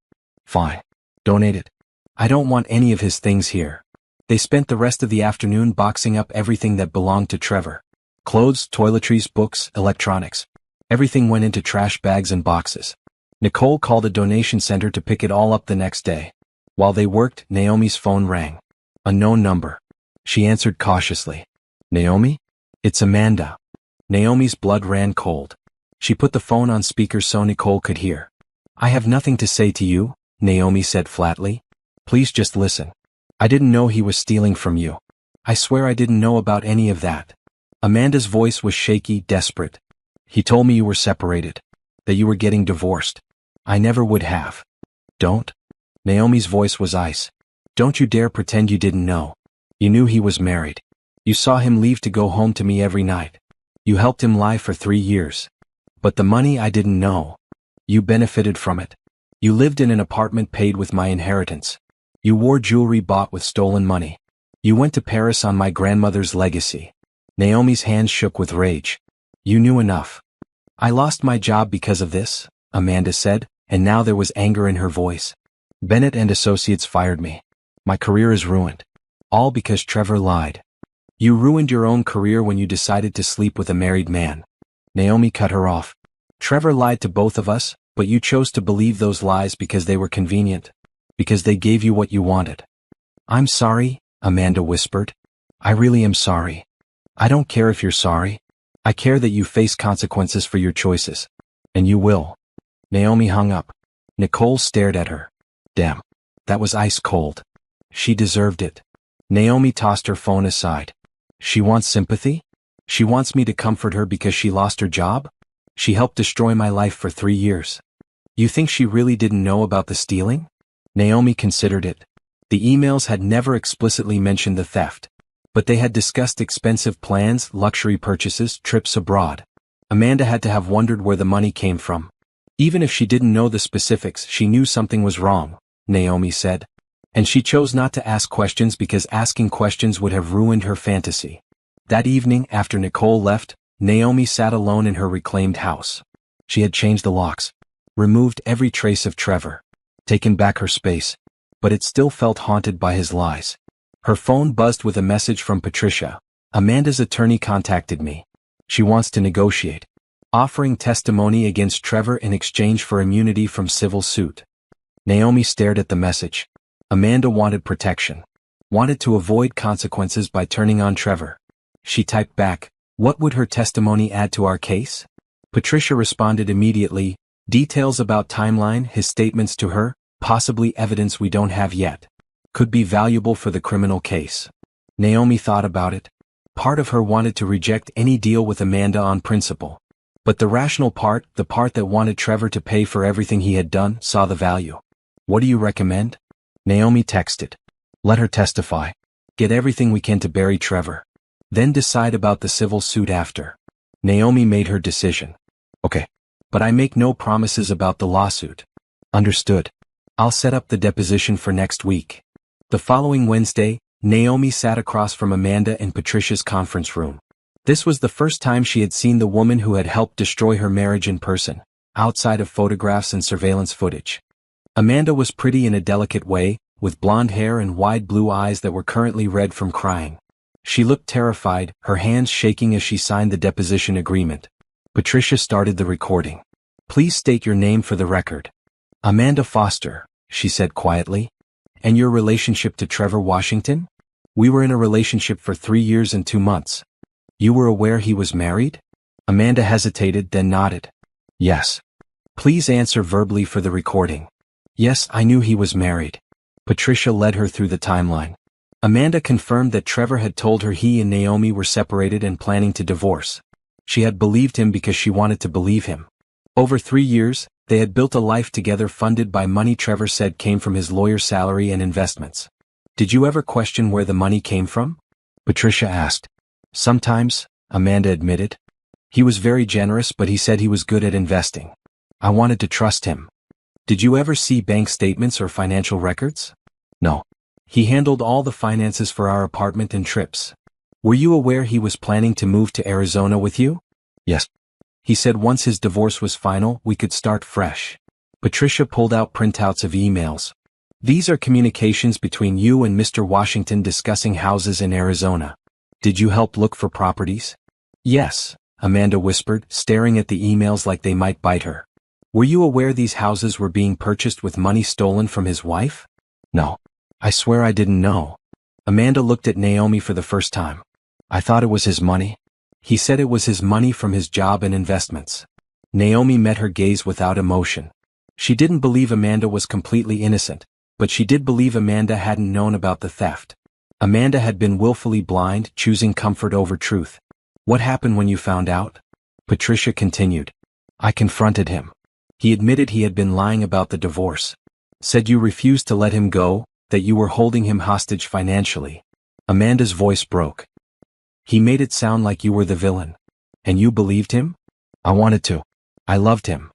Speaker 1: Fine. Donate it. I don't want any of his things here. They spent the rest of the afternoon boxing up everything that belonged to Trevor. Clothes, toiletries, books, electronics. Everything went into trash bags and boxes. Nicole called a donation center to pick it all up the next day. While they worked, Naomi's phone rang. A known number. She answered cautiously. Naomi? It's Amanda. Naomi's blood ran cold. She put the phone on speaker so Nicole could hear. I have nothing to say to you, Naomi said flatly. Please just listen. I didn't know he was stealing from you. I swear I didn't know about any of that. Amanda's voice was shaky, desperate. He told me you were separated. That you were getting divorced. I never would have. Don't. Naomi's voice was ice. Don't you dare pretend you didn't know. You knew he was married. You saw him leave to go home to me every night. You helped him lie for 3 years. But the money I didn't know. You benefited from it. You lived in an apartment paid with my inheritance. You wore jewelry bought with stolen money. You went to Paris on my grandmother's legacy. Naomi's hands shook with rage. You knew enough. I lost my job because of this, Amanda said, and now there was anger in her voice. Bennett and Associates fired me. My career is ruined. All because Trevor lied. You ruined your own career when you decided to sleep with a married man. Naomi cut her off. Trevor lied to both of us, but you chose to believe those lies because they were convenient. Because they gave you what you wanted. I'm sorry, Amanda whispered. I really am sorry. I don't care if you're sorry. I care that you face consequences for your choices. And you will. Naomi hung up. Nicole stared at her. Damn. That was ice cold. She deserved it. Naomi tossed her phone aside. She wants sympathy? She wants me to comfort her because she lost her job? She helped destroy my life for 3 years. You think she really didn't know about the stealing? Naomi considered it. The emails had never explicitly mentioned the theft. But they had discussed expensive plans, luxury purchases, trips abroad. Amanda had to have wondered where the money came from. Even if she didn't know the specifics, she knew something was wrong, Naomi said. And she chose not to ask questions because asking questions would have ruined her fantasy. That evening, after Nicole left, Naomi sat alone in her reclaimed house. She had changed the locks, removed every trace of Trevor, taken back her space, but it still felt haunted by his lies. Her phone buzzed with a message from Patricia. Amanda's attorney contacted me. She wants to negotiate, offering testimony against Trevor in exchange for immunity from civil suit. Naomi stared at the message. Amanda wanted protection, wanted to avoid consequences by turning on Trevor. She typed back, "What would her testimony add to our case?" Patricia responded immediately, "Details about timeline, his statements to her, possibly evidence we don't have yet. Could be valuable for the criminal case." Naomi thought about it. Part of her wanted to reject any deal with Amanda on principle. But the rational part, the part that wanted Trevor to pay for everything he had done, saw the value. "What do you recommend?" Naomi texted. "Let her testify. Get everything we can to bury Trevor. Then decide about the civil suit after." Naomi made her decision. "Okay. But I make no promises about the lawsuit." "Understood. I'll set up the deposition for next week." The following Wednesday, Naomi sat across from Amanda in Patricia's conference room. This was the first time she had seen the woman who had helped destroy her marriage in person, outside of photographs and surveillance footage. Amanda was pretty in a delicate way, with blonde hair and wide blue eyes that were currently red from crying. She looked terrified, her hands shaking as she signed the deposition agreement. Patricia started the recording. "Please state your name for the record." "Amanda Foster," she said quietly. "And your relationship to Trevor Washington?" "We were in a relationship for 3 years and 2 months." "You were aware he was married?" Amanda hesitated, then nodded. "Yes." "Please answer verbally for the recording." "Yes, I knew he was married." Patricia led her through the timeline. Amanda confirmed that Trevor had told her he and Naomi were separated and planning to divorce. She had believed him because she wanted to believe him. Over 3 years, they had built a life together funded by money Trevor said came from his lawyer's salary and investments. "Did you ever question where the money came from?" Patricia asked. "Sometimes," Amanda admitted. "He was very generous, but he said he was good at investing. I wanted to trust him." "Did you ever see bank statements or financial records?" "No. He handled all the finances for our apartment and trips." "Were you aware he was planning to move to Arizona with you?" "Yes. He said once his divorce was final, we could start fresh." Patricia pulled out printouts of emails. "These are communications between you and Mr. Washington discussing houses in Arizona. Did you help look for properties?" "Yes," Amanda whispered, staring at the emails like they might bite her. "Were you aware these houses were being purchased with money stolen from his wife?" "No. I swear I didn't know." Amanda looked at Naomi for the first time. "I thought it was his money." "He said it was his money from his job and investments." Naomi met her gaze without emotion. She didn't believe Amanda was completely innocent, but she did believe Amanda hadn't known about the theft. Amanda had been willfully blind, choosing comfort over truth. "What happened when you found out?" Patricia continued. "I confronted him. He admitted he had been lying about the divorce. Said you refused to let him go, that you were holding him hostage financially." Amanda's voice broke. "He made it sound like you were the villain. And you believed him?" "I wanted to. I loved him."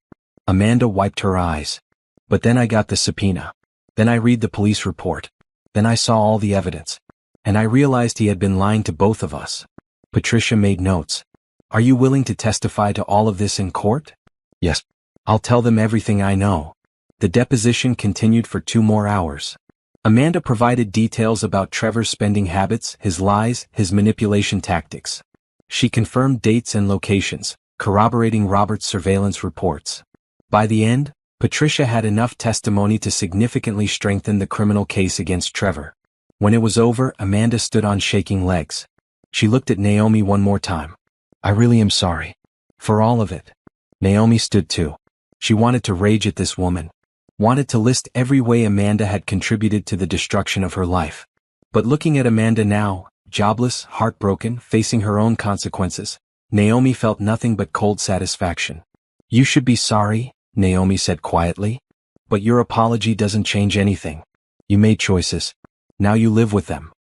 Speaker 1: Amanda wiped her eyes. "But then I got the subpoena. Then I read the police report. Then I saw all the evidence. And I realized he had been lying to both of us." Patricia made notes. "Are you willing to testify to all of this in court?" "Yes. I'll tell them everything I know." The deposition continued for 2 more hours. Amanda provided details about Trevor's spending habits, his lies, his manipulation tactics. She confirmed dates and locations, corroborating Robert's surveillance reports. By the end, Patricia had enough testimony to significantly strengthen the criminal case against Trevor. When it was over, Amanda stood on shaking legs. She looked at Naomi one more time. "I really am sorry. For all of it." Naomi stood too. She wanted to rage at this woman. Wanted to list every way Amanda had contributed to the destruction of her life. But looking at Amanda now, jobless, heartbroken, facing her own consequences, Naomi felt nothing but cold satisfaction. "You should be sorry," Naomi said quietly. "But your apology doesn't change anything. You made choices. Now you live with them."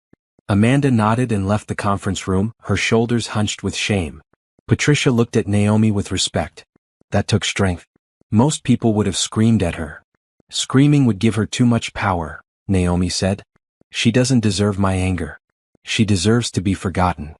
Speaker 1: Amanda nodded and left the conference room, her shoulders hunched with shame. Patricia looked at Naomi with respect. That took strength. Most people would have screamed at her. "Screaming would give her too much power," Naomi said. "She doesn't deserve my anger. She deserves to be forgotten."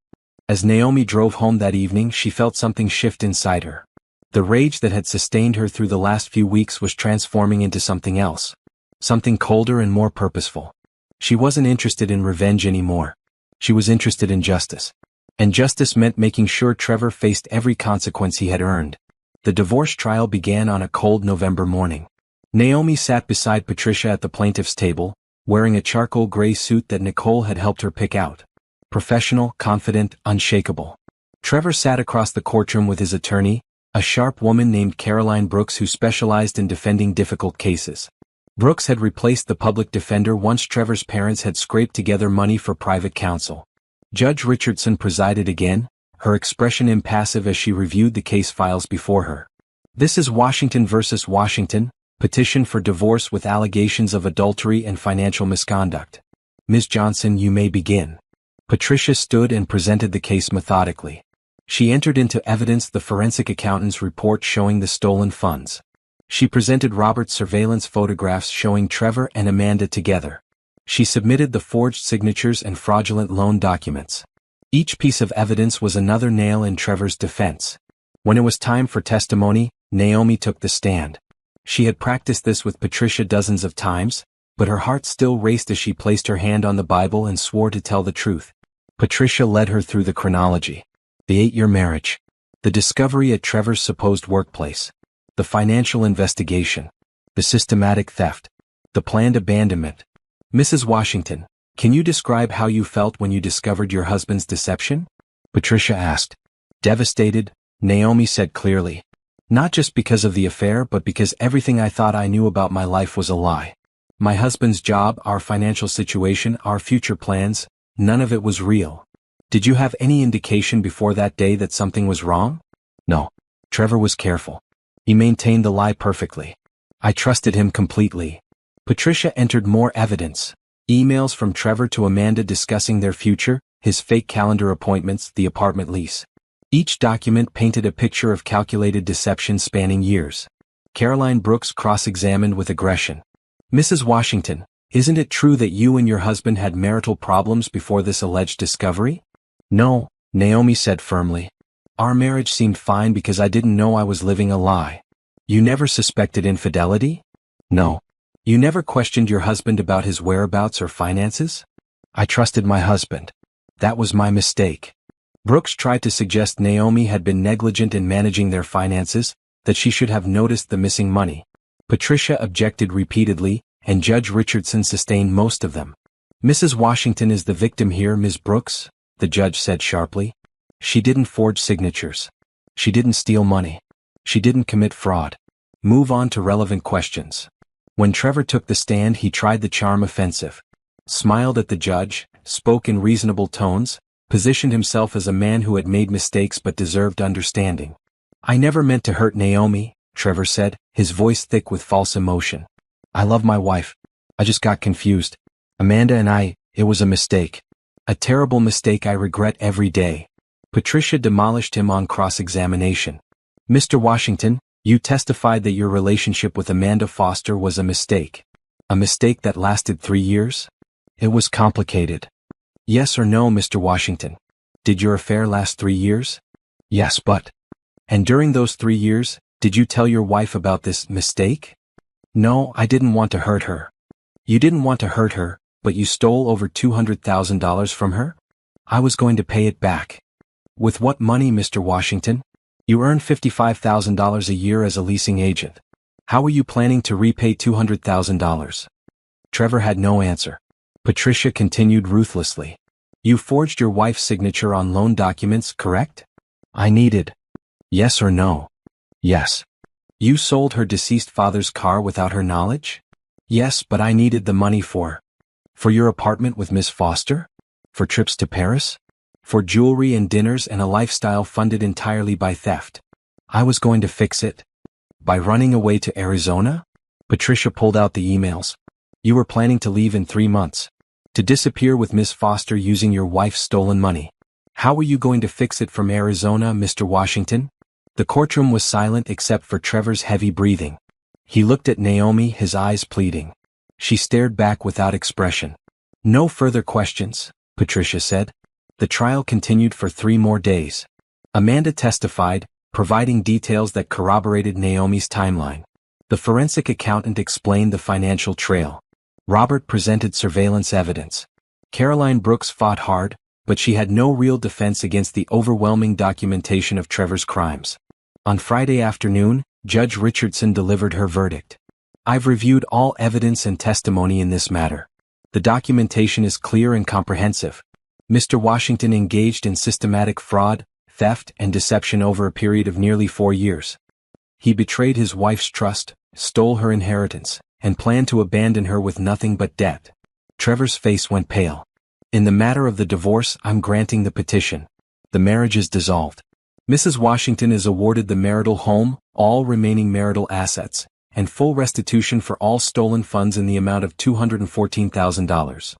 Speaker 1: As Naomi drove home that evening, she felt something shift inside her. The rage that had sustained her through the last few weeks was transforming into something else. Something colder and more purposeful. She wasn't interested in revenge anymore. She was interested in justice. And justice meant making sure Trevor faced every consequence he had earned. The divorce trial began on a cold November morning. Naomi sat beside Patricia at the plaintiff's table, wearing a charcoal gray suit that Nicole had helped her pick out. Professional, confident, unshakable. Trevor sat across the courtroom with his attorney, a sharp woman named Caroline Brooks who specialized in defending difficult cases. Brooks had replaced the public defender once Trevor's parents had scraped together money for private counsel. Judge Richardson presided again, her expression impassive as she reviewed the case files before her. "This is Washington versus Washington, petition for divorce with allegations of adultery and financial misconduct. Ms. Johnson, you may begin." Patricia stood and presented the case methodically. She entered into evidence the forensic accountant's report showing the stolen funds. She presented Robert's surveillance photographs showing Trevor and Amanda together. She submitted the forged signatures and fraudulent loan documents. Each piece of evidence was another nail in Trevor's defense. When it was time for testimony, Naomi took the stand. She had practiced this with Patricia dozens of times, but her heart still raced as she placed her hand on the Bible and swore to tell the truth. Patricia led her through the chronology. The 8-year marriage. The discovery at Trevor's supposed workplace. The financial investigation. The systematic theft. The planned abandonment. Mrs. Washington, can you describe how you felt when you discovered your husband's deception? Patricia asked. Devastated, Naomi said clearly. Not just because of the affair, but because everything I thought I knew about my life was a lie. My husband's job, our financial situation, our future plans, none of it was real. Did you have any indication before that day that something was wrong? No. Trevor was careful. He maintained the lie perfectly. I trusted him completely. Patricia entered more evidence. Emails from Trevor to Amanda discussing their future, his fake calendar appointments, the apartment lease. Each document painted a picture of calculated deception spanning years. Caroline Brooks cross-examined with aggression. Mrs. Washington, isn't it true that you and your husband had marital problems before this alleged discovery? No, Naomi said firmly. Our marriage seemed fine because I didn't know I was living a lie. You never suspected infidelity? No. You never questioned your husband about his whereabouts or finances? I trusted my husband. That was my mistake. Brooks tried to suggest Naomi had been negligent in managing their finances, that she should have noticed the missing money. Patricia objected repeatedly, and Judge Richardson sustained most of them. Mrs. Washington is the victim here, Ms. Brooks, the judge said sharply. She didn't forge signatures. She didn't steal money. She didn't commit fraud. Move on to relevant questions. When Trevor took the stand, he tried the charm offensive. Smiled at the judge, spoke in reasonable tones, positioned himself as a man who had made mistakes but deserved understanding. I never meant to hurt Naomi, Trevor said, his voice thick with false emotion. I love my wife. I just got confused. Amanda and it was a mistake. A terrible mistake I regret every day. Patricia demolished him on cross-examination. Mr. Washington, you testified that your relationship with Amanda Foster was a mistake. A mistake that lasted 3 years? It was complicated. Yes or no, Mr. Washington? Did your affair last 3 years? Yes, but... And during those 3 years, did you tell your wife about this mistake? No, I didn't want to hurt her. You didn't want to hurt her, but you stole over $200,000 from her? I was going to pay it back. With what money, Mr. Washington? You earned $55,000 a year as a leasing agent. How were you planning to repay $200,000? Trevor had no answer. Patricia continued ruthlessly. You forged your wife's signature on loan documents, correct? I needed. Yes or no? Yes. You sold her deceased father's car without her knowledge? Yes, but I needed the money for your apartment with Miss Foster? For trips to Paris? For jewelry and dinners and a lifestyle funded entirely by theft. I was going to fix it. By running away to Arizona? Patricia pulled out the emails. You were planning to leave in 3 months. To disappear with Miss Foster using your wife's stolen money. How were you going to fix it from Arizona, Mr. Washington? The courtroom was silent except for Trevor's heavy breathing. He looked at Naomi, his eyes pleading. She stared back without expression. No further questions, Patricia said. The trial continued for 3 more days. Amanda testified, providing details that corroborated Naomi's timeline. The forensic accountant explained the financial trail. Robert presented surveillance evidence. Caroline Brooks fought hard, but she had no real defense against the overwhelming documentation of Trevor's crimes. On Friday afternoon, Judge Richardson delivered her verdict. I've reviewed all evidence and testimony in this matter. The documentation is clear and comprehensive. Mr. Washington engaged in systematic fraud, theft, and deception over a period of nearly 4 years. He betrayed his wife's trust, stole her inheritance, and planned to abandon her with nothing but debt. Trevor's face went pale. In the matter of the divorce, I'm granting the petition. The marriage is dissolved. Mrs. Washington is awarded the marital home, all remaining marital assets, and full restitution for all stolen funds in the amount of $214,000.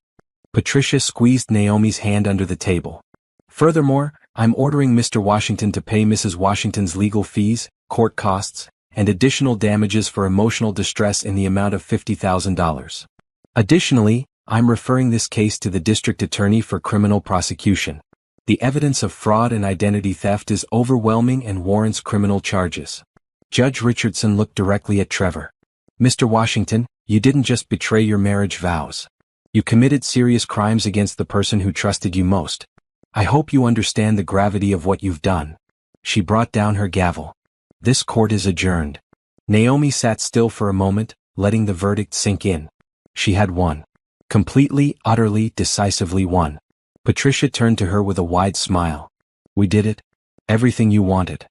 Speaker 1: Patricia squeezed Naomi's hand under the table. Furthermore, I'm ordering Mr. Washington to pay Mrs. Washington's legal fees, court costs, and additional damages for emotional distress in the amount of $50,000. Additionally, I'm referring this case to the district attorney for criminal prosecution. The evidence of fraud and identity theft is overwhelming and warrants criminal charges. Judge Richardson looked directly at Trevor. Mr. Washington, you didn't just betray your marriage vows. You committed serious crimes against the person who trusted you most. I hope you understand the gravity of what you've done. She brought down her gavel. This court is adjourned. Naomi sat still for a moment, letting the verdict sink in. She had won. Completely, utterly, decisively won. Patricia turned to her with a wide smile. We did it. Everything you wanted.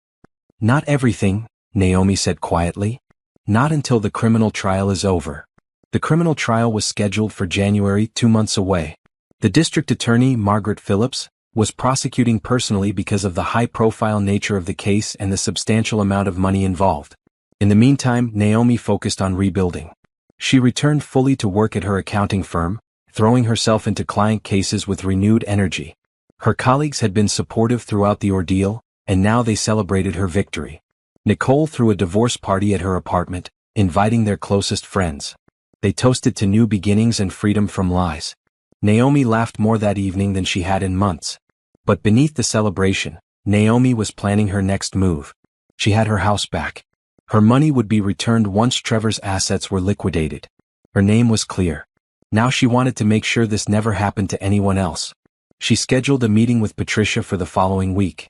Speaker 1: Not everything, Naomi said quietly. Not until the criminal trial is over. The criminal trial was scheduled for January, 2 months away. The district attorney, Margaret Phillips, was prosecuting personally because of the high-profile nature of the case and the substantial amount of money involved. In the meantime, Naomi focused on rebuilding. She returned fully to work at her accounting firm, throwing herself into client cases with renewed energy. Her colleagues had been supportive throughout the ordeal, and now they celebrated her victory. Nicole threw a divorce party at her apartment, inviting their closest friends. They toasted to new beginnings and freedom from lies. Naomi laughed more that evening than she had in months. But beneath the celebration, Naomi was planning her next move. She had her house back. Her money would be returned once Trevor's assets were liquidated. Her name was clear. Now she wanted to make sure this never happened to anyone else. She scheduled a meeting with Patricia for the following week.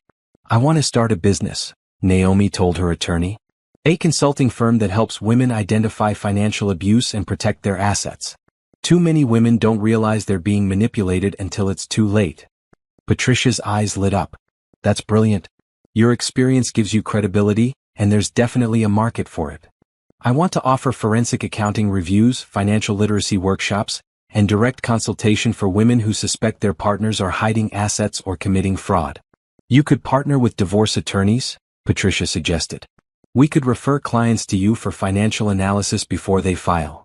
Speaker 1: I want to start a business, Naomi told her attorney. A consulting firm that helps women identify financial abuse and protect their assets. Too many women don't realize they're being manipulated until it's too late. Patricia's eyes lit up. That's brilliant. Your experience gives you credibility, and there's definitely a market for it. I want to offer forensic accounting reviews, financial literacy workshops, and direct consultation for women who suspect their partners are hiding assets or committing fraud. You could partner with divorce attorneys, Patricia suggested. We could refer clients to you for financial analysis before they file.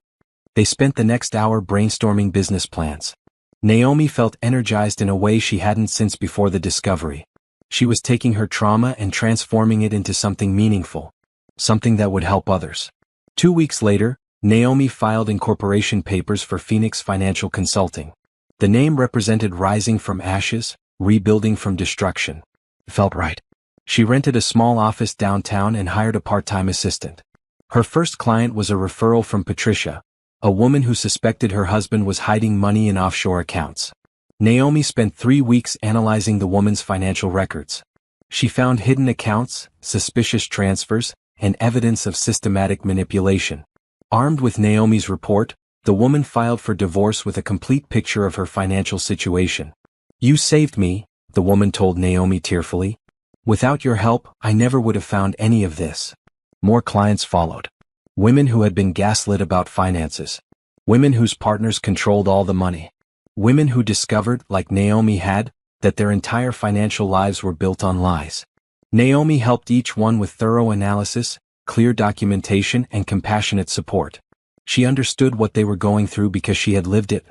Speaker 1: They spent the next hour brainstorming business plans. Naomi felt energized in a way she hadn't since before the discovery. She was taking her trauma and transforming it into something meaningful. Something that would help others. 2 weeks later, Naomi filed incorporation papers for Phoenix Financial Consulting. The name represented rising from ashes, rebuilding from destruction. It felt right. She rented a small office downtown and hired a part-time assistant. Her first client was a referral from Patricia, a woman who suspected her husband was hiding money in offshore accounts. Naomi spent 3 weeks analyzing the woman's financial records. She found hidden accounts, suspicious transfers, and evidence of systematic manipulation. Armed with Naomi's report, the woman filed for divorce with a complete picture of her financial situation. You saved me, the woman told Naomi tearfully. Without your help, I never would have found any of this. More clients followed. Women who had been gaslit about finances. Women whose partners controlled all the money. Women who discovered, like Naomi had, that their entire financial lives were built on lies. Naomi helped each one with thorough analysis, clear documentation, and compassionate support. She understood what they were going through because she had lived it.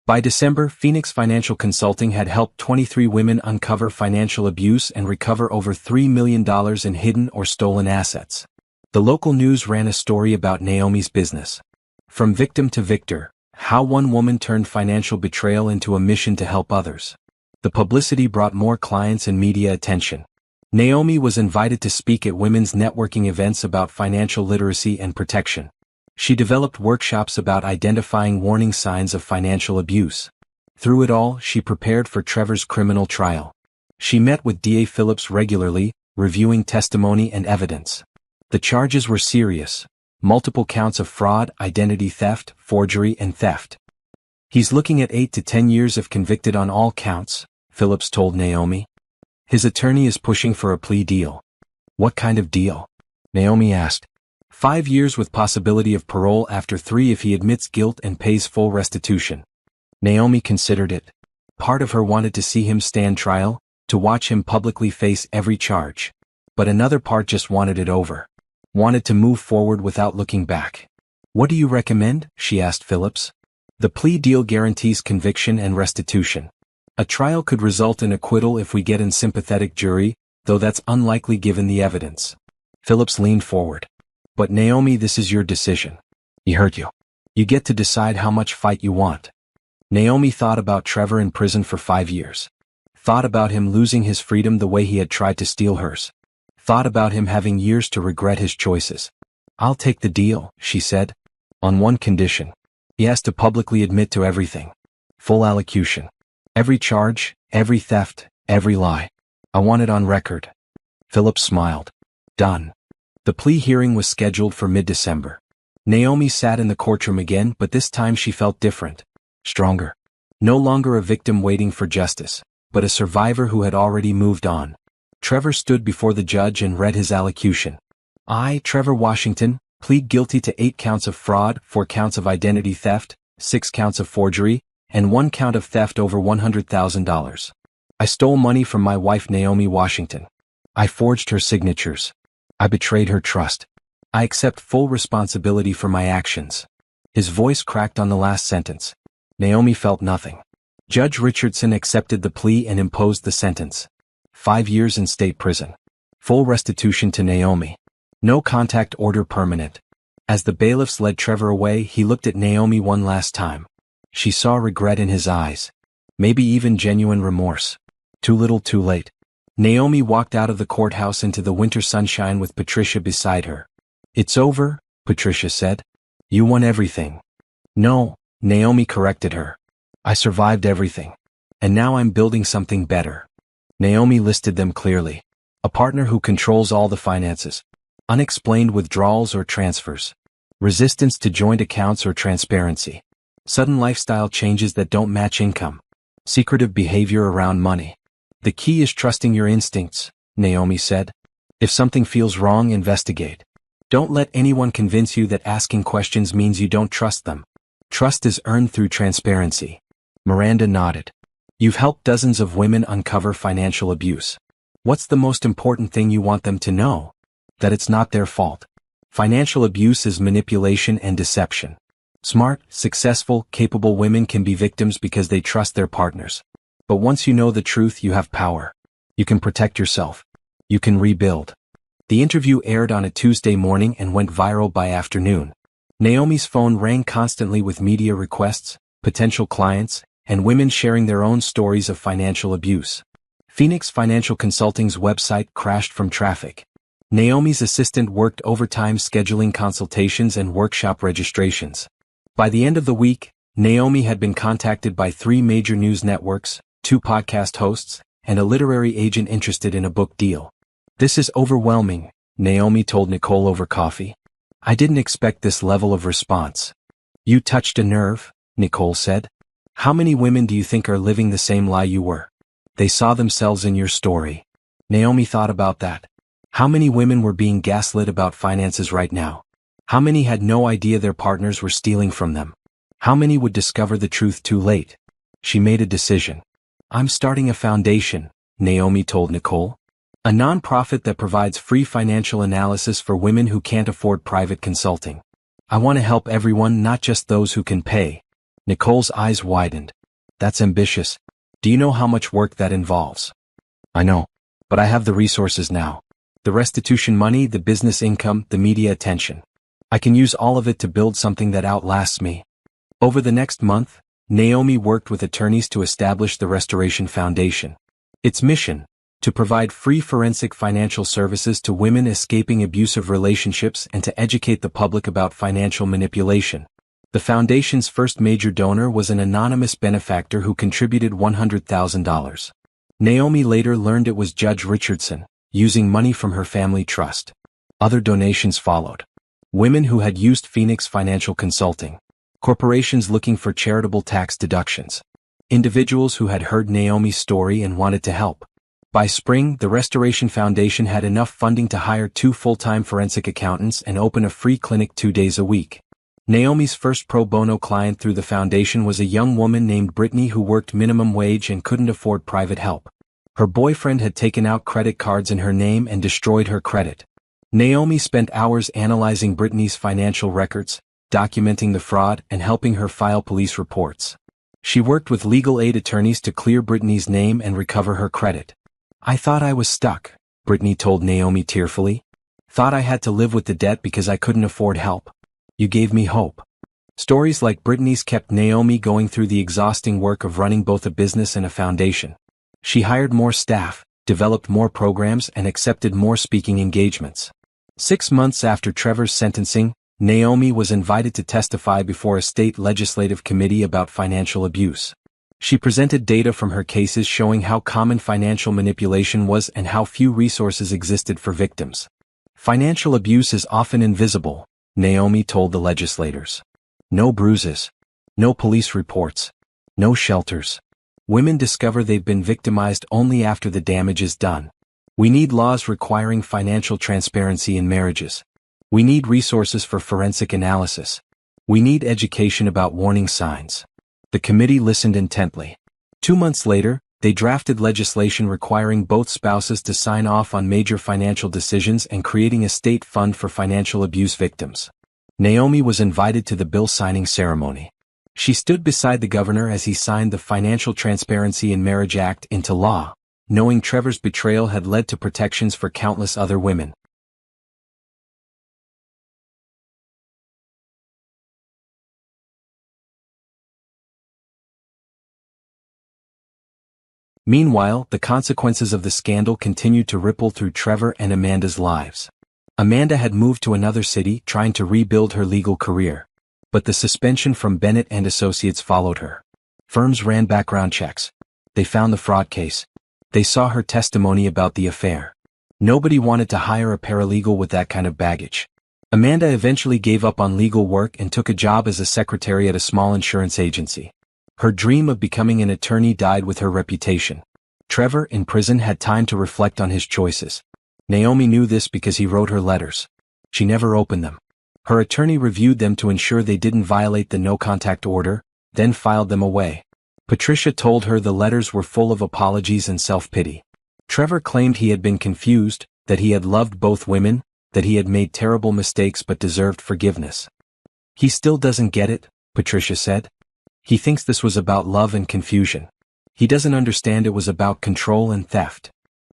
Speaker 1: By December, Phoenix Financial Consulting had helped 23 women uncover financial abuse and recover over $3 million in hidden or stolen assets. The local news ran a story about Naomi's business. From victim to victor, how one woman turned financial betrayal into a mission to help others. The publicity brought more clients and media attention. Naomi was invited to speak at women's networking events about financial literacy and protection. She developed workshops about identifying warning signs of financial abuse. Through it all, she prepared for Trevor's criminal trial. She met with DA Phillips regularly, reviewing testimony and evidence. The charges were serious. Multiple counts of fraud, identity theft, forgery, and theft. He's looking at 8 to 10 years if convicted on all counts, Phillips told Naomi. His attorney is pushing for a plea deal. What kind of deal? Naomi asked. 5 years with possibility of parole after 3 if he admits guilt and pays full restitution. Naomi considered it. Part of her wanted to see him stand trial, to watch him publicly face every charge. But another part just wanted it over. Wanted to move forward without looking back. What do you recommend? She asked Phillips. The plea deal guarantees conviction and restitution. A trial could result in acquittal if we get a sympathetic jury, though that's unlikely given the evidence. Phillips leaned forward. But Naomi, this is your decision. He hurt you. You get to decide how much fight you want. Naomi thought about Trevor in prison for 5 years. Thought about him losing his freedom the way he had tried to steal hers. Thought about him having years to regret his choices. I'll take the deal, she said. On one condition. He has to publicly admit to everything. Full allocution. Every charge, every theft, Every lie. I want it on record. Philip smiled. Done. The plea hearing was scheduled for mid-December. Naomi sat in the courtroom again, but this time she felt different. Stronger. No longer a victim waiting for justice, but a survivor who had already moved on. Trevor stood before the judge and read his allocution. I, Trevor Washington, plead guilty to 8 counts of fraud, 4 counts of identity theft, 6 counts of forgery, and 1 count of theft over $100,000. I stole money from my wife Naomi Washington. I forged her signatures. I betrayed her trust. I accept full responsibility for my actions. His voice cracked on the last sentence. Naomi felt nothing. Judge Richardson accepted the plea and imposed the sentence. 5 years in state prison. Full restitution to Naomi. No contact order permanent. As the bailiffs led Trevor away, he looked at Naomi one last time. She saw regret in his eyes. Maybe even genuine remorse. Too little too late. Naomi walked out of the courthouse into the winter sunshine with Patricia beside her. It's over, Patricia said. You won everything. No, Naomi corrected her. I survived everything. And now I'm building something better. Naomi listed them clearly. A partner who controls all the finances. Unexplained withdrawals or transfers. Resistance to joint accounts or transparency. Sudden lifestyle changes that don't match income. Secretive behavior around money. The key is trusting your instincts, Naomi said. If something feels wrong, investigate. Don't let anyone convince you that asking questions means you don't trust them. Trust is earned through transparency. Miranda nodded. You've helped dozens of women uncover financial abuse. What's the most important thing you want them to know? That it's not their fault. Financial abuse is manipulation and deception. Smart, successful, capable women can be victims because they trust their partners. But once you know the truth, you have power. You can protect yourself. You can rebuild. The interview aired on a Tuesday morning and went viral by afternoon. Naomi's phone rang constantly with media requests, potential clients, and women sharing their own stories of financial abuse. Phoenix Financial Consulting's website crashed from traffic. Naomi's assistant worked overtime scheduling consultations and workshop registrations. By the end of the week, Naomi had been contacted by 3 major news networks, 2 podcast hosts, and a literary agent interested in a book deal. This is overwhelming, Naomi told Nicole over coffee. I didn't expect this level of response. You touched a nerve, Nicole said. How many women do you think are living the same lie you were? They saw themselves in your story. Naomi thought about that. How many women were being gaslit about finances right now? How many had no idea their partners were stealing from them? How many would discover the truth too late? She made a decision. I'm starting a foundation, Naomi told Nicole. A nonprofit that provides free financial analysis for women who can't afford private consulting. I want to help everyone, not just those who can pay. Nicole's eyes widened. That's ambitious. Do you know how much work that involves? I know. But I have the resources now. The restitution money, the business income, the media attention. I can use all of it to build something that outlasts me. Over the next month, Naomi worked with attorneys to establish the Restoration Foundation. Its mission, to provide free forensic financial services to women escaping abusive relationships and to educate the public about financial manipulation. The foundation's first major donor was an anonymous benefactor who contributed $100,000. Naomi later learned it was Judge Richardson, using money from her family trust. Other donations followed. Women who had used Phoenix Financial Consulting. Corporations looking for charitable tax deductions. Individuals who had heard Naomi's story and wanted to help. By spring, the Restoration Foundation had enough funding to hire 2 full-time forensic accountants and open a free clinic 2 days a week. Naomi's first pro bono client through the foundation was a young woman named Brittany who worked minimum wage and couldn't afford private help. Her boyfriend had taken out credit cards in her name and destroyed her credit. Naomi spent hours analyzing Brittany's financial records, documenting the fraud, and helping her file police reports. She worked with legal aid attorneys to clear Brittany's name and recover her credit. I thought I was stuck, Brittany told Naomi tearfully. Thought I had to live with the debt because I couldn't afford help. You gave me hope. Stories like Brittany's kept Naomi going through the exhausting work of running both a business and a foundation. She hired more staff, developed more programs, and accepted more speaking engagements. 6 months after Trevor's sentencing, Naomi was invited to testify before a state legislative committee about financial abuse. She presented data from her cases showing how common financial manipulation was and how few resources existed for victims. Financial abuse is often invisible, Naomi told the legislators. No bruises. No police reports. No shelters. Women discover they've been victimized only after the damage is done. We need laws requiring financial transparency in marriages. We need resources for forensic analysis. We need education about warning signs. The committee listened intently. 2 months later, they drafted legislation requiring both spouses to sign off on major financial decisions and creating a state fund for financial abuse victims. Naomi was invited to the bill signing ceremony. She stood beside the governor as he signed the Financial Transparency in Marriage Act into law, knowing Trevor's betrayal had led to protections for countless other women. Meanwhile, the consequences of the scandal continued to ripple through Trevor and Amanda's lives. Amanda had moved to another city trying to rebuild her legal career. But the suspension from Bennett and Associates followed her. Firms ran background checks. They found the fraud case. They saw her testimony about the affair. Nobody wanted to hire a paralegal with that kind of baggage. Amanda eventually gave up on legal work and took a job as a secretary at a small insurance agency. Her dream of becoming an attorney died with her reputation. Trevor, in prison, had time to reflect on his choices. Naomi knew this because he wrote her letters. She never opened them. Her attorney reviewed them to ensure they didn't violate the no-contact order, then filed them away. Patricia told her the letters were full of apologies and self-pity. Trevor claimed he had been confused, that he had loved both women, that he had made terrible mistakes but deserved forgiveness. He still doesn't get it, Patricia said. He thinks this was about love and confusion. He doesn't understand it was about control and theft.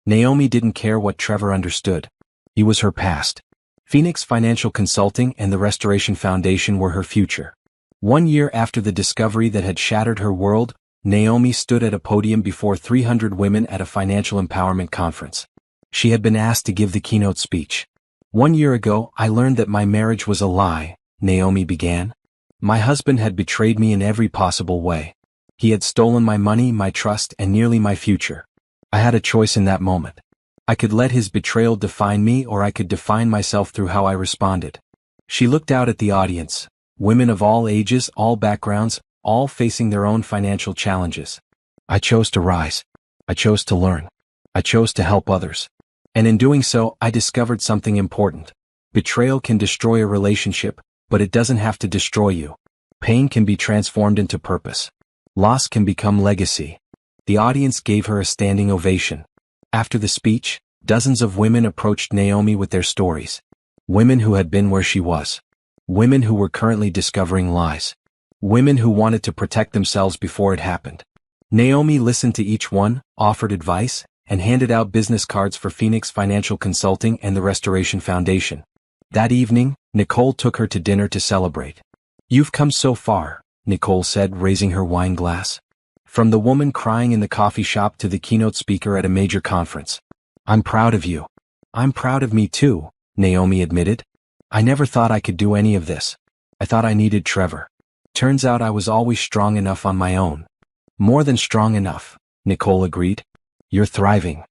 Speaker 1: Naomi didn't care what Trevor understood. He was her past. Phoenix Financial Consulting and the Restoration Foundation were her future. 1 year after the discovery that had shattered her world, Naomi stood at a podium before 300 women at a financial empowerment conference. She had been asked to give the keynote speech. 1 year ago, I learned that my marriage was a lie, Naomi began. My husband had betrayed me in every possible way. He had stolen my money, my trust, and nearly my future. I had a choice in that moment. I could let his betrayal define me, or I could define myself through how I responded. She looked out at the audience, women of all ages, all backgrounds, all facing their own financial challenges. I chose to rise. I chose to learn. I chose to help others. And in doing so, I discovered something important. Betrayal can destroy a relationship, but it doesn't have to destroy you. Pain can be transformed into purpose. Loss can become legacy. The audience gave her a standing ovation. After the speech, dozens of women approached Naomi with their stories. Women who had been where she was. Women who were currently discovering lies. Women who wanted to protect themselves before it happened. Naomi listened to each one, offered advice, and handed out business cards for Phoenix Financial Consulting and the Restoration Foundation. That evening, Nicole took her to dinner to celebrate. You've come so far, Nicole said, raising her wine glass. From the woman crying in the coffee shop to the keynote speaker at a major conference. I'm proud of you. I'm proud of me too, Naomi admitted. I never thought I could do any of this. I thought I needed Trevor. Turns out I was always strong enough on my own. More than strong enough, Nicole agreed. You're thriving.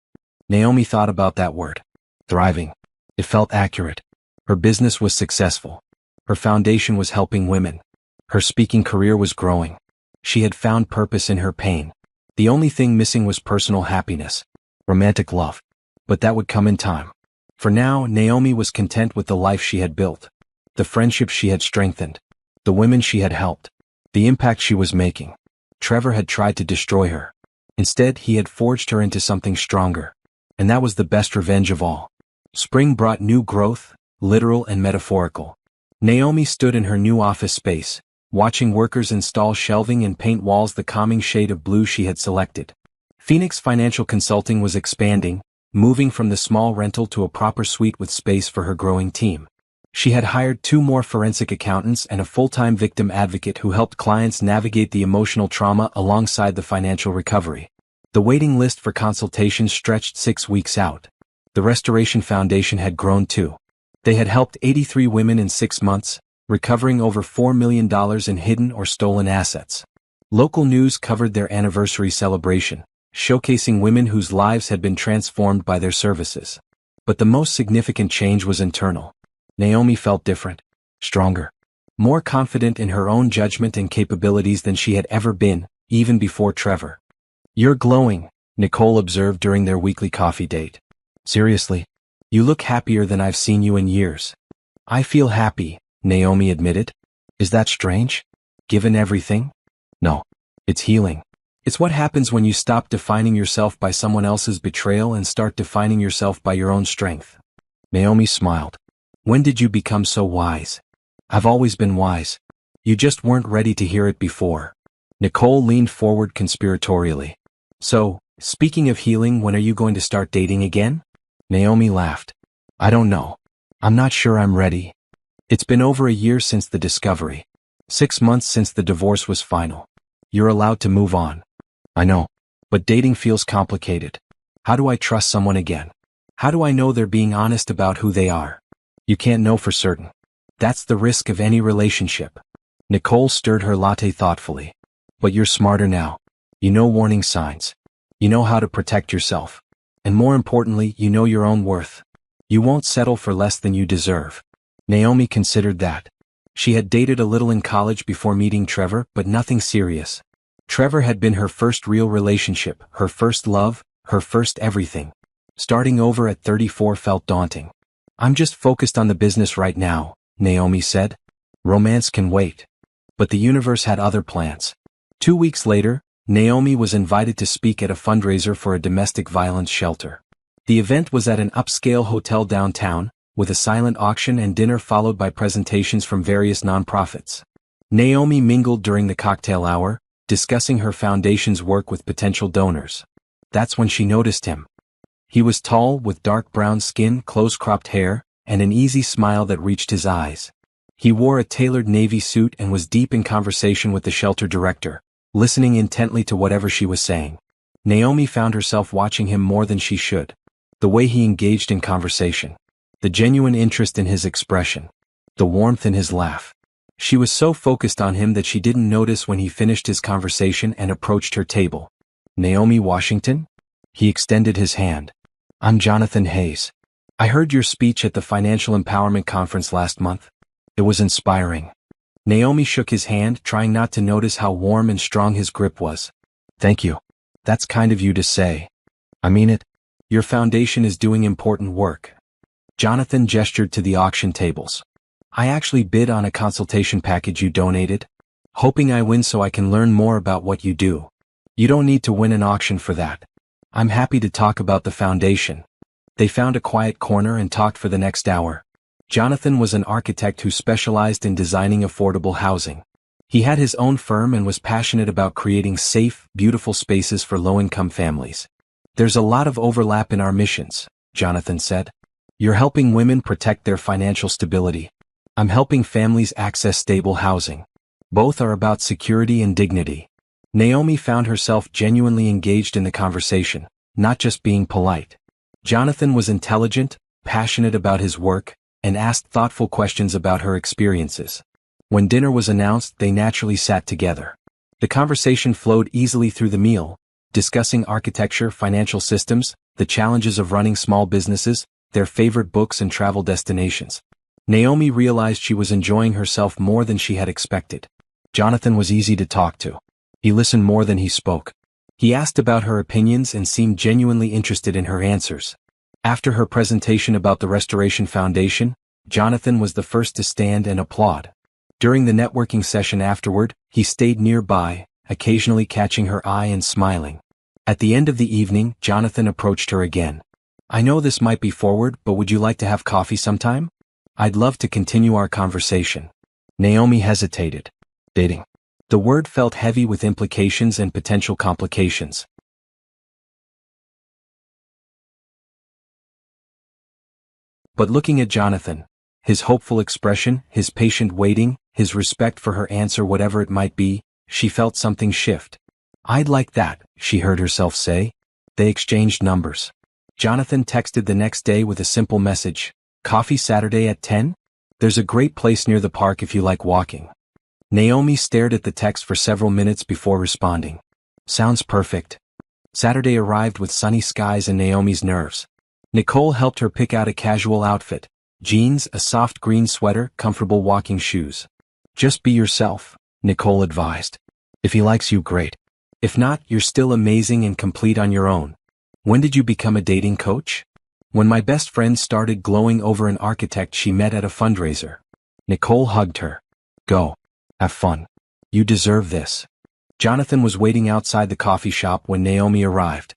Speaker 1: Naomi thought about that word. Thriving. It felt accurate. Her business was successful. Her foundation was helping women. Her speaking career was growing. She had found purpose in her pain. The only thing missing was personal happiness. Romantic love. But that would come in time. For now, Naomi was content with the life she had built. The friendships she had strengthened. The women she had helped. The impact she was making. Trevor had tried to destroy her. Instead, he had forged her into something stronger. And that was the best revenge of all. Spring brought new growth, literal and metaphorical. Naomi stood in her new office space, watching workers install shelving and paint walls the calming shade of blue she had selected. Phoenix Financial Consulting was expanding, moving from the small rental to a proper suite with space for her growing team. She had hired 2 more forensic accountants and a full-time victim advocate who helped clients navigate the emotional trauma alongside the financial recovery. The waiting list for consultations stretched 6 weeks out. The Restoration Foundation had grown too. They had helped 83 women in 6 months, recovering over $4 million in hidden or stolen assets. Local news covered their anniversary celebration, showcasing women whose lives had been transformed by their services. But the most significant change was internal. Naomi felt different, stronger, more confident in her own judgment and capabilities than she had ever been, even before Trevor. "You're glowing," Nicole observed during their weekly coffee date. "Seriously? You look happier than I've seen you in years." "I feel happy," Naomi admitted. "Is that strange? Given everything?" "No. It's healing. It's what happens when you stop defining yourself by someone else's betrayal and start defining yourself by your own strength." Naomi smiled. "When did you become so wise?" "I've always been wise. You just weren't ready to hear it before." Nicole leaned forward conspiratorially. "So, speaking of healing, when are you going to start dating again?" Naomi laughed. "I don't know. I'm not sure I'm ready. It's been over a year since the discovery. 6 months since the divorce was final. You're allowed to move on." "I know. But dating feels complicated. How do I trust someone again? How do I know they're being honest about who they are?" "You can't know for certain. That's the risk of any relationship." Nicole stirred her latte thoughtfully. "But you're smarter now. You know warning signs. You know how to protect yourself. And more importantly, you know your own worth. You won't settle for less than you deserve." Naomi considered that. She had dated a little in college before meeting Trevor, but nothing serious. Trevor had been her first real relationship, her first love, her first everything. Starting over at 34 felt daunting. "I'm just focused on the business right now," Naomi said. "Romance can wait." But the universe had other plans. 2 weeks later, Naomi was invited to speak at a fundraiser for a domestic violence shelter. The event was at an upscale hotel downtown, with a silent auction and dinner followed by presentations from various nonprofits. Naomi mingled during the cocktail hour, discussing her foundation's work with potential donors. That's when she noticed him. He was tall, with dark brown skin, close-cropped hair, and an easy smile that reached his eyes. He wore a tailored navy suit and was deep in conversation with the shelter director, listening intently to whatever she was saying. Naomi found herself watching him more than she should. The way he engaged in conversation. The genuine interest in his expression. The warmth in his laugh. She was so focused on him that she didn't notice when he finished his conversation and approached her table. "Naomi Washington?" He extended his hand. "I'm Jonathan Hayes. I heard your speech at the Financial Empowerment Conference last month. It was inspiring." Naomi shook his hand, trying not to notice how warm and strong his grip was. "Thank you. That's kind of you to say." "I mean it. Your foundation is doing important work." Jonathan gestured to the auction tables. "I actually bid on a consultation package you donated, hoping I win so I can learn more about what you do." "You don't need to win an auction for that. I'm happy to talk about the foundation." They found a quiet corner and talked for the next hour. Jonathan was an architect who specialized in designing affordable housing. He had his own firm and was passionate about creating safe, beautiful spaces for low-income families. "There's a lot of overlap in our missions," Jonathan said. "You're helping women protect their financial stability. I'm helping families access stable housing. Both are about security and dignity." Naomi found herself genuinely engaged in the conversation, not just being polite. Jonathan was intelligent, passionate about his work, and asked thoughtful questions about her experiences. When dinner was announced, they naturally sat together. The conversation flowed easily through the meal, discussing architecture, financial systems, the challenges of running small businesses, their favorite books and travel destinations. Naomi realized she was enjoying herself more than she had expected. Jonathan was easy to talk to. He listened more than he spoke. He asked about her opinions and seemed genuinely interested in her answers. After her presentation about the Restoration Foundation, Jonathan was the first to stand and applaud. During the networking session afterward, he stayed nearby, occasionally catching her eye and smiling. At the end of the evening, Jonathan approached her again. "I know this might be forward, but would you like to have coffee sometime? I'd love to continue our conversation." Naomi hesitated. Dating. The word felt heavy with implications and potential complications. But looking at Jonathan, his hopeful expression, his patient waiting, his respect for her answer whatever it might be, she felt something shift. "I'd like that," she heard herself say. They exchanged numbers. Jonathan texted the next day with a simple message. "Coffee Saturday at 10? There's a great place near the park if you like walking." Naomi stared at the text for several minutes before responding. Sounds perfect. Saturday arrived with sunny skies and Naomi's nerves. Nicole helped her pick out a casual outfit. Jeans, a soft green sweater, comfortable walking shoes. Just be yourself, Nicole advised. If he likes you, great. If not, you're still amazing and complete on your own. When did you become a dating coach? When my best friend started glowing over an architect she met at a fundraiser. Nicole hugged her. Go. Have fun. You deserve this. Jonathan was waiting outside the coffee shop when Naomi arrived.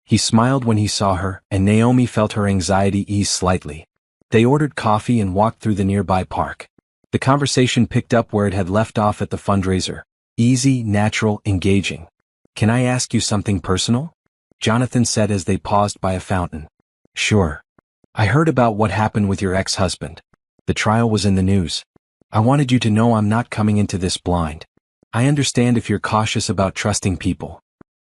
Speaker 1: He smiled when he saw her, and Naomi felt her anxiety ease slightly. They ordered coffee and walked through the nearby park. The conversation picked up where it had left off at the fundraiser. Easy, natural, engaging. Can I ask you something personal? Jonathan said as they paused by a fountain. Sure. I heard about what happened with your ex-husband. The trial was in the news. I wanted you to know I'm not coming into this blind. I understand if you're cautious about trusting people.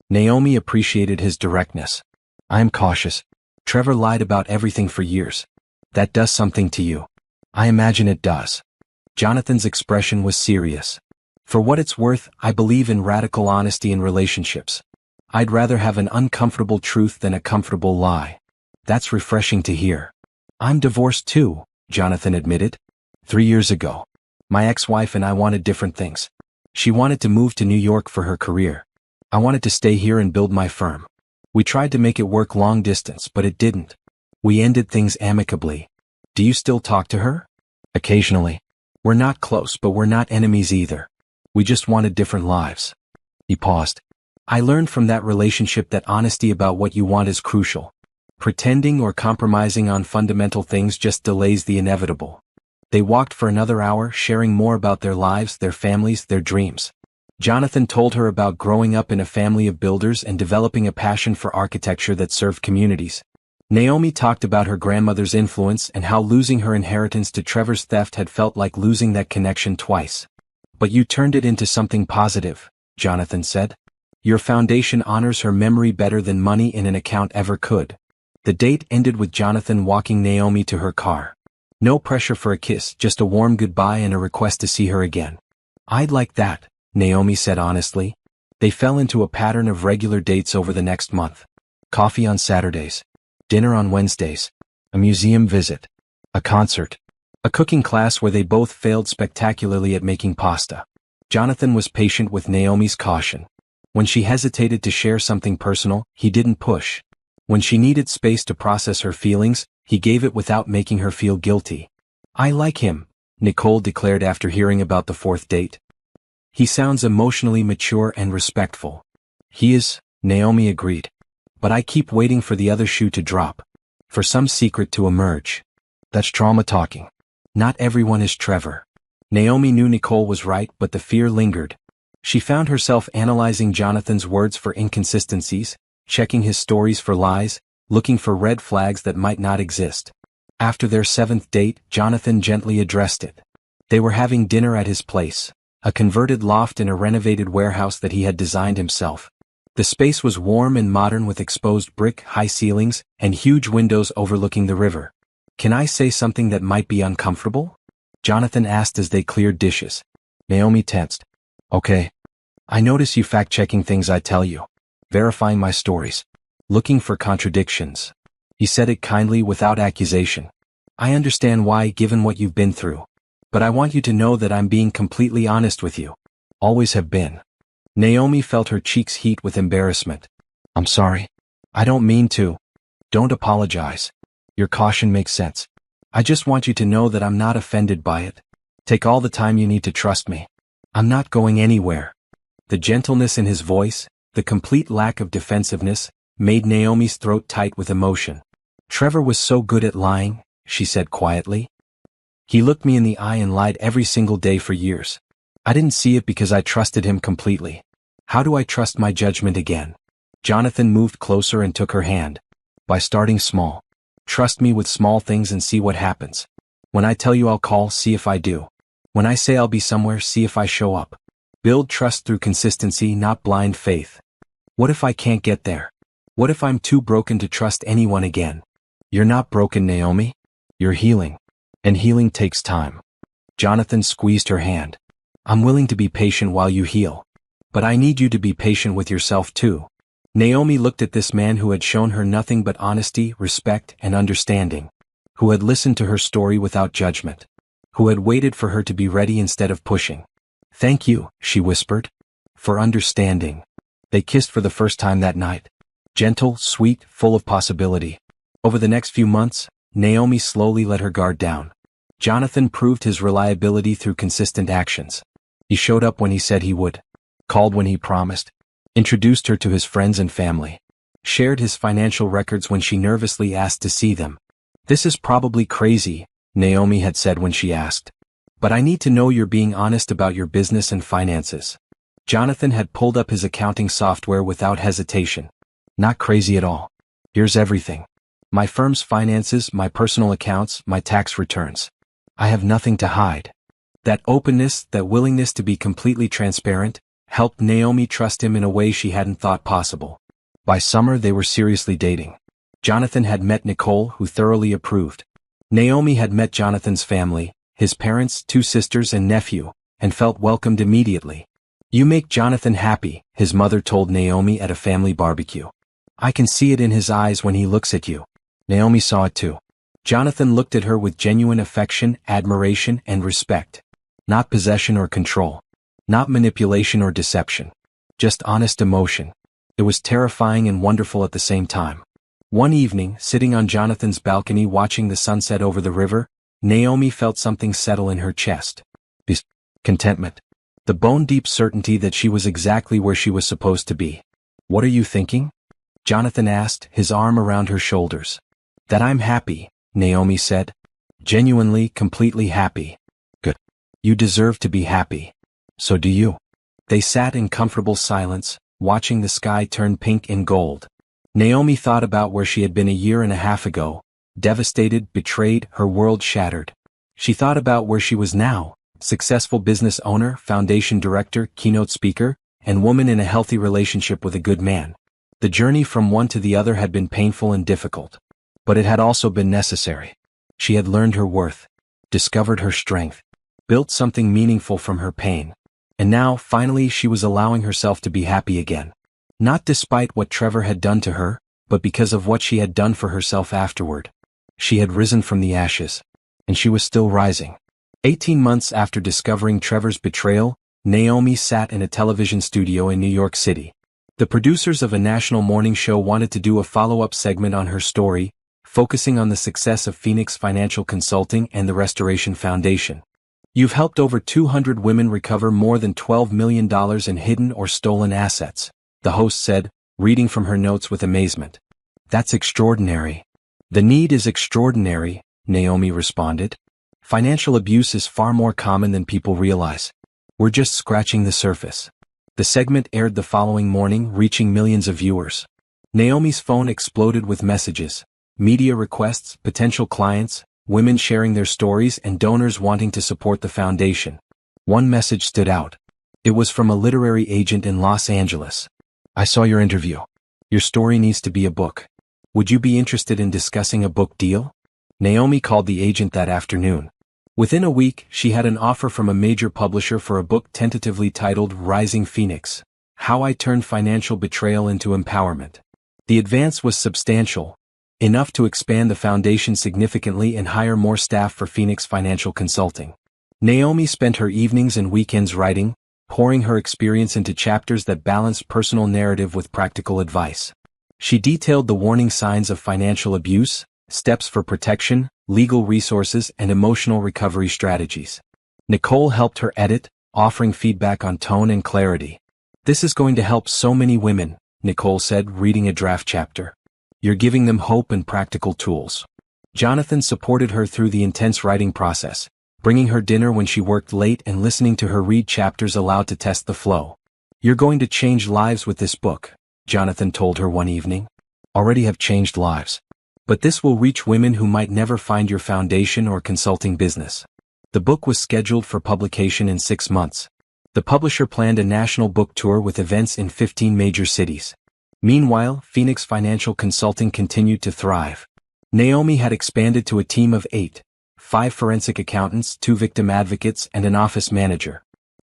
Speaker 1: Naomi appreciated his directness. I'm cautious. Trevor lied about everything for years. That does something to you. I imagine it does. Jonathan's expression was serious. For what it's worth, I believe in radical honesty in relationships. I'd rather have an uncomfortable truth than a comfortable lie. That's refreshing to hear. I'm divorced too, Jonathan admitted. 3 years ago. My ex-wife and I wanted different things. She wanted to move to New York for her career. I wanted to stay here and build my firm. We tried to make it work long distance, but it didn't. We ended things amicably. Do you still talk to her? Occasionally. We're not close, but we're not enemies either. We just wanted different lives. He paused. I learned from that relationship that honesty about what you want is crucial. Pretending or compromising on fundamental things just delays the inevitable. They walked for another hour, sharing more about their lives, their families, their dreams. Jonathan told her about growing up in a family of builders and developing a passion for architecture that served communities. Naomi talked about her grandmother's influence and how losing her inheritance to Trevor's theft had felt like losing that connection twice. But you turned it into something positive, Jonathan said. Your foundation honors her memory better than money in an account ever could. The date ended with Jonathan walking Naomi to her car. No pressure for a kiss, just a warm goodbye and a request to see her again. I'd like that, Naomi said honestly. They fell into a pattern of regular dates over the next month. Coffee on Saturdays. Dinner on Wednesdays. A museum visit. A concert. A cooking class where they both failed spectacularly at making pasta. Jonathan was patient with Naomi's caution. When she hesitated to share something personal, he didn't push. When she needed space to process her feelings, he gave it without making her feel guilty. I like him, Nicole declared after hearing about the fourth date. He sounds emotionally mature and respectful. He is, Naomi agreed. But I keep waiting for the other shoe to drop. For some secret to emerge. That's trauma talking. Not everyone is Trevor. Naomi knew Nicole was right, but the fear lingered. She found herself analyzing Jonathan's words for inconsistencies, checking his stories for lies, looking for red flags that might not exist. After their 7th date, Jonathan gently addressed it. They were having dinner at his place, a converted loft in a renovated warehouse that he had designed himself. The space was warm and modern with exposed brick, high ceilings, and huge windows overlooking the river. Can I say something that might be uncomfortable? Jonathan asked as they cleared dishes. Naomi tensed. Okay. I notice you fact-checking things I tell you. Verifying my stories. Looking for contradictions. He said it kindly without accusation. I understand why, given what you've been through. But I want you to know that I'm being completely honest with you. Always have been. Naomi felt her cheeks heat with embarrassment. I'm sorry. I don't mean to. Don't apologize. Your caution makes sense. I just want you to know that I'm not offended by it. Take all the time you need to trust me. I'm not going anywhere. The gentleness in his voice, the complete lack of defensiveness, made Naomi's throat tight with emotion. Trevor was so good at lying, she said quietly. He looked me in the eye and lied every single day for years. I didn't see it because I trusted him completely. How do I trust my judgment again? Jonathan moved closer and took her hand. By starting small. Trust me with small things and see what happens. When I tell you I'll call, see if I do. When I say I'll be somewhere, see if I show up. Build trust through consistency, not blind faith. What if I can't get there? What if I'm too broken to trust anyone again? You're not broken, Naomi. You're healing. And healing takes time. Jonathan squeezed her hand. I'm willing to be patient while you heal. But I need you to be patient with yourself too. Naomi looked at this man who had shown her nothing but honesty, respect, and understanding, who had listened to her story without judgment, who had waited for her to be ready instead of pushing. "Thank you," she whispered, "for understanding." They kissed for the first time that night. Gentle, sweet, full of possibility. Over the next few months, Naomi slowly let her guard down. Jonathan proved his reliability through consistent actions. He showed up when he said he would, called when he promised, introduced her to his friends and family, shared his financial records when she nervously asked to see them. "This is probably crazy," Naomi had said when she asked. "But I need to know you're being honest about your business and finances." Jonathan had pulled up his accounting software without hesitation. "Not crazy at all. Here's everything. My firm's finances, my personal accounts, my tax returns. I have nothing to hide." That openness, that willingness to be completely transparent, helped Naomi trust him in a way she hadn't thought possible. By summer they were seriously dating. Jonathan had met Nicole, who thoroughly approved. Naomi had met Jonathan's family, his parents, 2 sisters and nephew, and felt welcomed immediately. "You make Jonathan happy," his mother told Naomi at a family barbecue. "I can see it in his eyes when he looks at you." Naomi saw it too. Jonathan looked at her with genuine affection, admiration, and respect. Not possession or control. Not manipulation or deception. Just honest emotion. It was terrifying and wonderful at the same time. One evening, sitting on Jonathan's balcony watching the sunset over the river, Naomi felt something settle in her chest. This contentment. The bone-deep certainty that she was exactly where she was supposed to be. "What are you thinking?" Jonathan asked, his arm around her shoulders. "That I'm happy," Naomi said. "Genuinely, completely happy." "Good. You deserve to be happy. So do you." They sat in comfortable silence, watching the sky turn pink and gold. Naomi thought about where she had been a year and a half ago, devastated, betrayed, her world shattered. She thought about where she was now, successful business owner, foundation director, keynote speaker, and woman in a healthy relationship with a good man. The journey from one to the other had been painful and difficult. But it had also been necessary. She had learned her worth, discovered her strength, built something meaningful from her pain. And now, finally, she was allowing herself to be happy again. Not despite what Trevor had done to her, but because of what she had done for herself afterward. She had risen from the ashes. And she was still rising. 18 months after discovering Trevor's betrayal, Naomi sat in a television studio in New York City. The producers of a national morning show wanted to do a follow-up segment on her story, focusing on the success of Phoenix Financial Consulting and the Restoration Foundation. "You've helped over 200 women recover more than $12 million in hidden or stolen assets," the host said, reading from her notes with amazement. "That's extraordinary." "The need is extraordinary," Naomi responded. "Financial abuse is far more common than people realize. We're just scratching the surface." The segment aired the following morning, reaching millions of viewers. Naomi's phone exploded with messages, media requests, potential clients, women sharing their stories, and donors wanting to support the foundation. One message stood out. It was from a literary agent in Los Angeles. "I saw your interview. Your story needs to be a book. Would you be interested in discussing a book deal?" Naomi called the agent that afternoon. Within a week, she had an offer from a major publisher for a book tentatively titled Rising Phoenix: How I Turned Financial Betrayal into Empowerment. The advance was substantial, enough to expand the foundation significantly and hire more staff for Phoenix Financial Consulting. Naomi spent her evenings and weekends writing, pouring her experience into chapters that balanced personal narrative with practical advice. She detailed the warning signs of financial abuse, steps for protection, legal resources, and emotional recovery strategies. Nicole helped her edit, offering feedback on tone and clarity. "This is going to help so many women," Nicole said, reading a draft chapter. "You're giving them hope and practical tools." Jonathan supported her through the intense writing process, bringing her dinner when she worked late and listening to her read chapters aloud to test the flow. "You're going to change lives with this book," Jonathan told her one evening. "Already have changed lives. But this will reach women who might never find your foundation or consulting business." The book was scheduled for publication in 6 months. The publisher planned a national book tour with events in 15 major cities. Meanwhile, Phoenix Financial Consulting continued to thrive. Naomi had expanded to a team of 8, 5 forensic accountants, 2 victim advocates, and an office manager.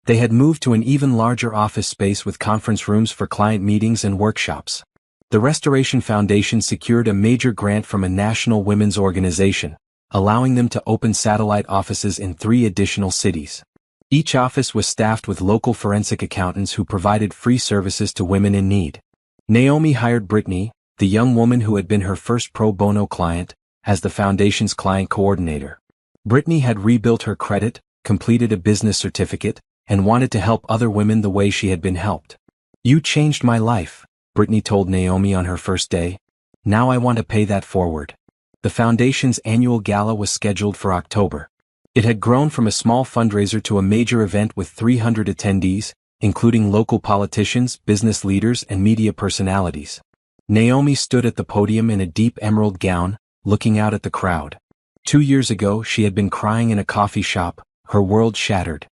Speaker 1: They had moved to an even larger office space with conference rooms for client meetings and workshops. The Restoration Foundation secured a major grant from a national women's organization, allowing them to open satellite offices in 3 additional cities. Each office was staffed with local forensic accountants who provided free services to women in need. Naomi hired Brittany, the young woman who had been her first pro bono client, as the foundation's client coordinator. Brittany had rebuilt her credit, completed a business certificate, and wanted to help other women the way she had been helped. "You changed my life," Brittany told Naomi on her first day. "Now I want to pay that forward." The foundation's annual gala was scheduled for October. It had grown from a small fundraiser to a major event with 300 attendees, including local politicians, business leaders, and media personalities. Naomi stood at the podium in a deep emerald gown, looking out at the crowd. 2 years ago, she had been crying in a coffee shop, her world shattered.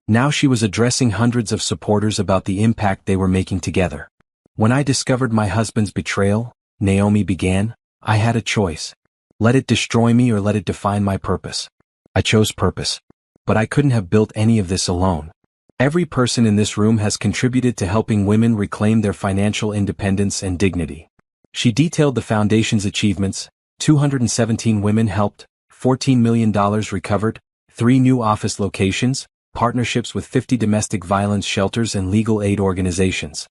Speaker 1: Now she was addressing hundreds of supporters about the impact they were making together. "When I discovered my husband's betrayal," Naomi began, "I had a choice. Let it destroy me or let it define my purpose. I chose purpose. But I couldn't have built any of this alone. Every person in this room has contributed to helping women reclaim their financial independence and dignity." She detailed the foundation's achievements: 217 women helped, $14 million recovered, 3 new office locations, partnerships with 50 domestic violence shelters and legal aid organizations.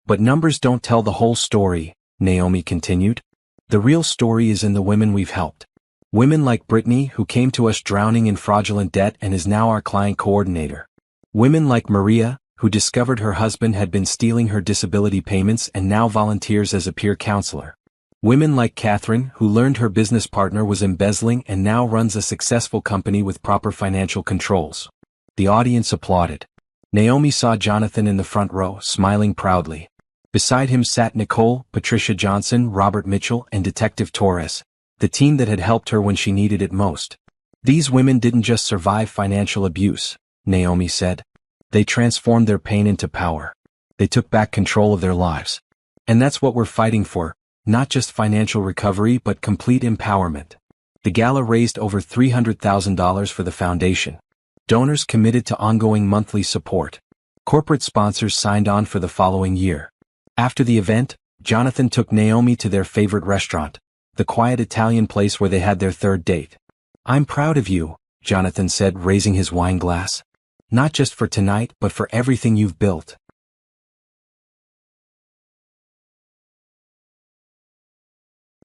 Speaker 1: "But numbers don't tell the whole story," Naomi continued. "The real story is in the women we've helped. Women like Brittany, who came to us drowning in fraudulent debt and is now our client coordinator. Women like Maria, who discovered her husband had been stealing her disability payments and now volunteers as a peer counselor. Women like Catherine, who learned her business partner was embezzling and now runs a successful company with proper financial controls." The audience applauded. Naomi saw Jonathan in the front row, smiling proudly. Beside him sat Nicole, Patricia Johnson, Robert Mitchell, and Detective Torres, the team that had helped her when she needed it most. "These women didn't just survive financial abuse," Naomi said. "They transformed their pain into power. They took back control of their lives. And that's what we're fighting for, not just financial recovery but complete empowerment." The gala raised over $300,000 for the foundation. Donors committed to ongoing monthly support. Corporate sponsors signed on for the following year. After the event, Jonathan took Naomi to their favorite restaurant, the quiet Italian place where they had their 3rd date. "I'm proud of you," Jonathan said, raising his wine glass. "Not just for tonight, but for everything you've built."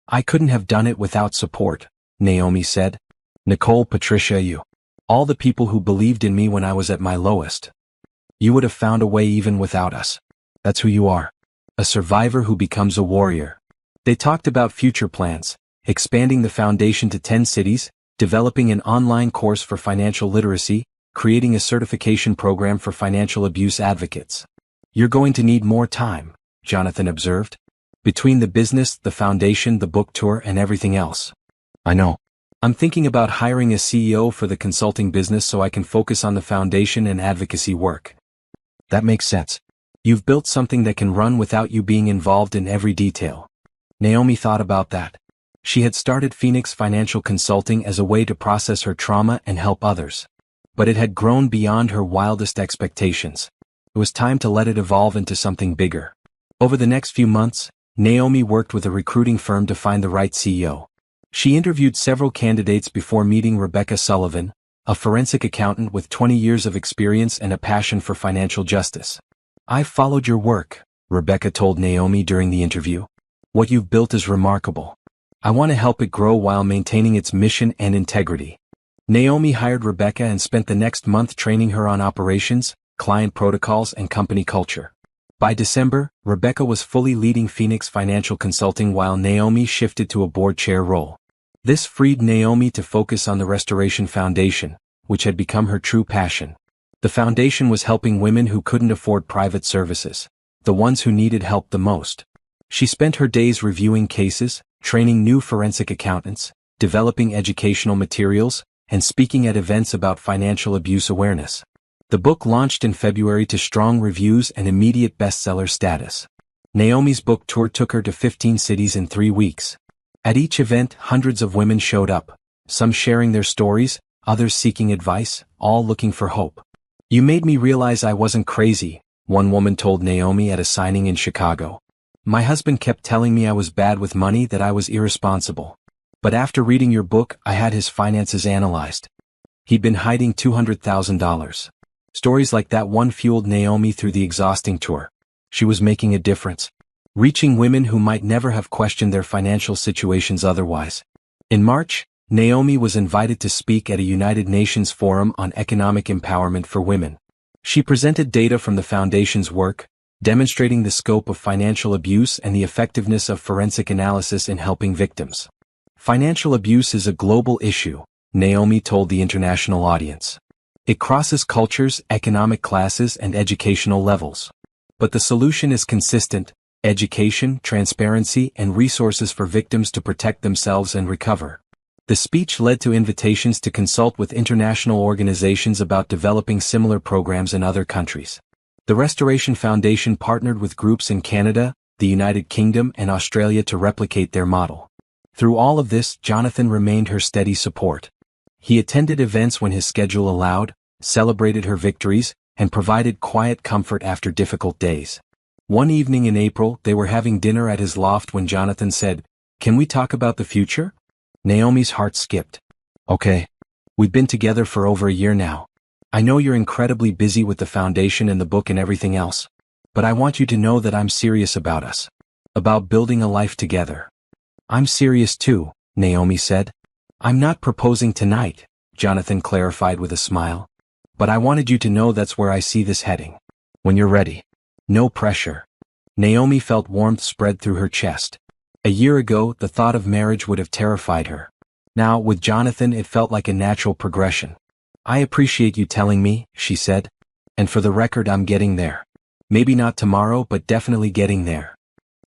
Speaker 1: "I couldn't have done it without support," Naomi said. "Nicole, Patricia, you. All the people who believed in me when I was at my lowest. You would have found a way even without us. That's who you are. A survivor who becomes a warrior." They talked about future plans, expanding the foundation to 10 cities, developing an online course for financial literacy, creating a certification program for financial abuse advocates. "You're going to need more time," Jonathan observed. "Between the business, the foundation, the book tour, and everything else." "I know. I'm thinking about hiring a CEO for the consulting business so I can focus on the foundation and advocacy work." "That makes sense. You've built something that can run without you being involved in every detail." Naomi thought about that. She had started Phoenix Financial Consulting as a way to process her trauma and help others. But it had grown beyond her wildest expectations. It was time to let it evolve into something bigger. Over the next few months, Naomi worked with a recruiting firm to find the right CEO. She interviewed several candidates before meeting Rebecca Sullivan, a forensic accountant with 20 years of experience and a passion for financial justice. "I've followed your work," Rebecca told Naomi during the interview. "What you've built is remarkable. I want to help it grow while maintaining its mission and integrity." Naomi hired Rebecca and spent the next month training her on operations, client protocols, and company culture. By December, Rebecca was fully leading Phoenix Financial Consulting while Naomi shifted to a board chair role. This freed Naomi to focus on the Restoration Foundation, which had become her true passion. The foundation was helping women who couldn't afford private services, the ones who needed help the most. She spent her days reviewing cases, training new forensic accountants, developing educational materials, and speaking at events about financial abuse awareness. The book launched in February to strong reviews and immediate bestseller status. Naomi's book tour took her to 15 cities in 3 weeks. At each event, hundreds of women showed up, some sharing their stories, others seeking advice, all looking for hope. You made me realize I wasn't crazy, one woman told Naomi at a signing in Chicago. My husband kept telling me I was bad with money, that I was irresponsible. But after reading your book, I had his finances analyzed. He'd been hiding $200,000. Stories like that one fueled Naomi through the exhausting tour. She was making a difference, reaching women who might never have questioned their financial situations otherwise. In March, Naomi was invited to speak at a United Nations Forum on Economic Empowerment for Women. She presented data from the Foundation's work, demonstrating the scope of financial abuse and the effectiveness of forensic analysis in helping victims. Financial abuse is a global issue, Naomi told the international audience. It crosses cultures, economic classes, and educational levels. But the solution is consistent: education, transparency, and resources for victims to protect themselves and recover. The speech led to invitations to consult with international organizations about developing similar programs in other countries. The Restoration Foundation partnered with groups in Canada, the United Kingdom, and Australia to replicate their model. Through all of this, Jonathan remained her steady support. He attended events when his schedule allowed, celebrated her victories, and provided quiet comfort after difficult days. One evening in April, they were having dinner at his loft when Jonathan said, "Can we talk about the future?" Naomi's heart skipped. "Okay. We've been together for over a year now. I know you're incredibly busy with the foundation and the book and everything else. But I want you to know that I'm serious about us. About building a life together." "I'm serious too," Naomi said. "I'm not proposing tonight," Jonathan clarified with a smile. "But I wanted you to know that's where I see this heading. When you're ready. No pressure." Naomi felt warmth spread through her chest. A year ago, the thought of marriage would have terrified her. Now, with Jonathan, it felt like a natural progression. "I appreciate you telling me," she said. "And for the record, I'm getting there. Maybe not tomorrow, but definitely getting there."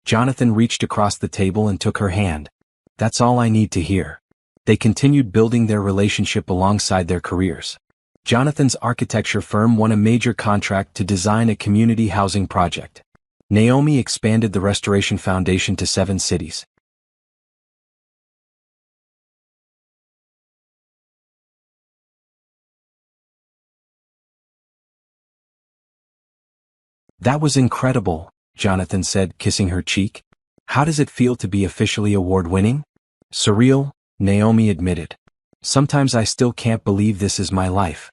Speaker 1: Jonathan reached across the table and took her hand. "That's all I need to hear." They continued building their relationship alongside their careers. Jonathan's architecture firm won a major contract to design a community housing project. Naomi expanded the Restoration Foundation to 7 cities. "That was incredible," Jonathan said, kissing her cheek. "How does it feel to be officially award-winning?" "Surreal," Naomi admitted. "Sometimes I still can't believe this is my life."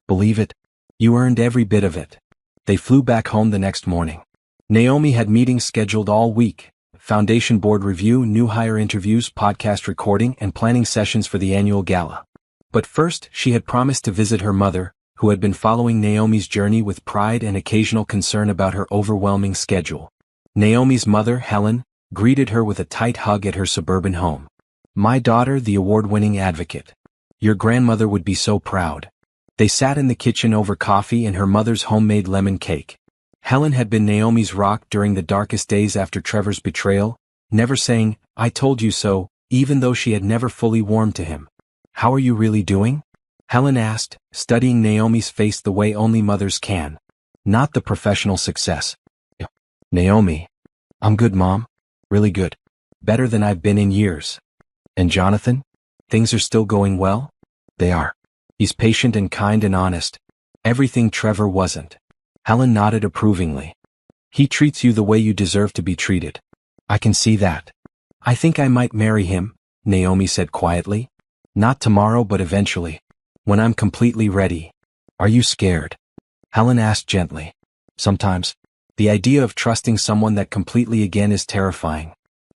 Speaker 1: "Believe it? You earned every bit of it." They flew back home the next morning. Naomi had meetings scheduled all week: foundation board review, new hire interviews, podcast recording, and planning sessions for the annual gala. But first, she had promised to visit her mother, who had been following Naomi's journey with pride and occasional concern about her overwhelming schedule. Naomi's mother, Helen, greeted her with a tight hug at her suburban home. "My daughter, the award-winning advocate. Your grandmother would be so proud." They sat in the kitchen over coffee and her mother's homemade lemon cake. Helen had been Naomi's rock during the darkest days after Trevor's betrayal, never saying, "I told you so," even though she had never fully warmed to him. "How are you really doing?" Helen asked, studying Naomi's face the way only mothers can. Not the professional success. "Naomi. I'm good, Mom. Really good. Better than I've been in years." "And Jonathan? Things are still going well?" "They are. He's patient and kind and honest. Everything Trevor wasn't." Helen nodded approvingly. "He treats you the way you deserve to be treated." "I can see that." "I think I might marry him," Naomi said quietly. "Not tomorrow, but eventually. When I'm completely ready." "Are you scared?" Helen asked gently. "Sometimes. The idea of trusting someone that completely again is terrifying.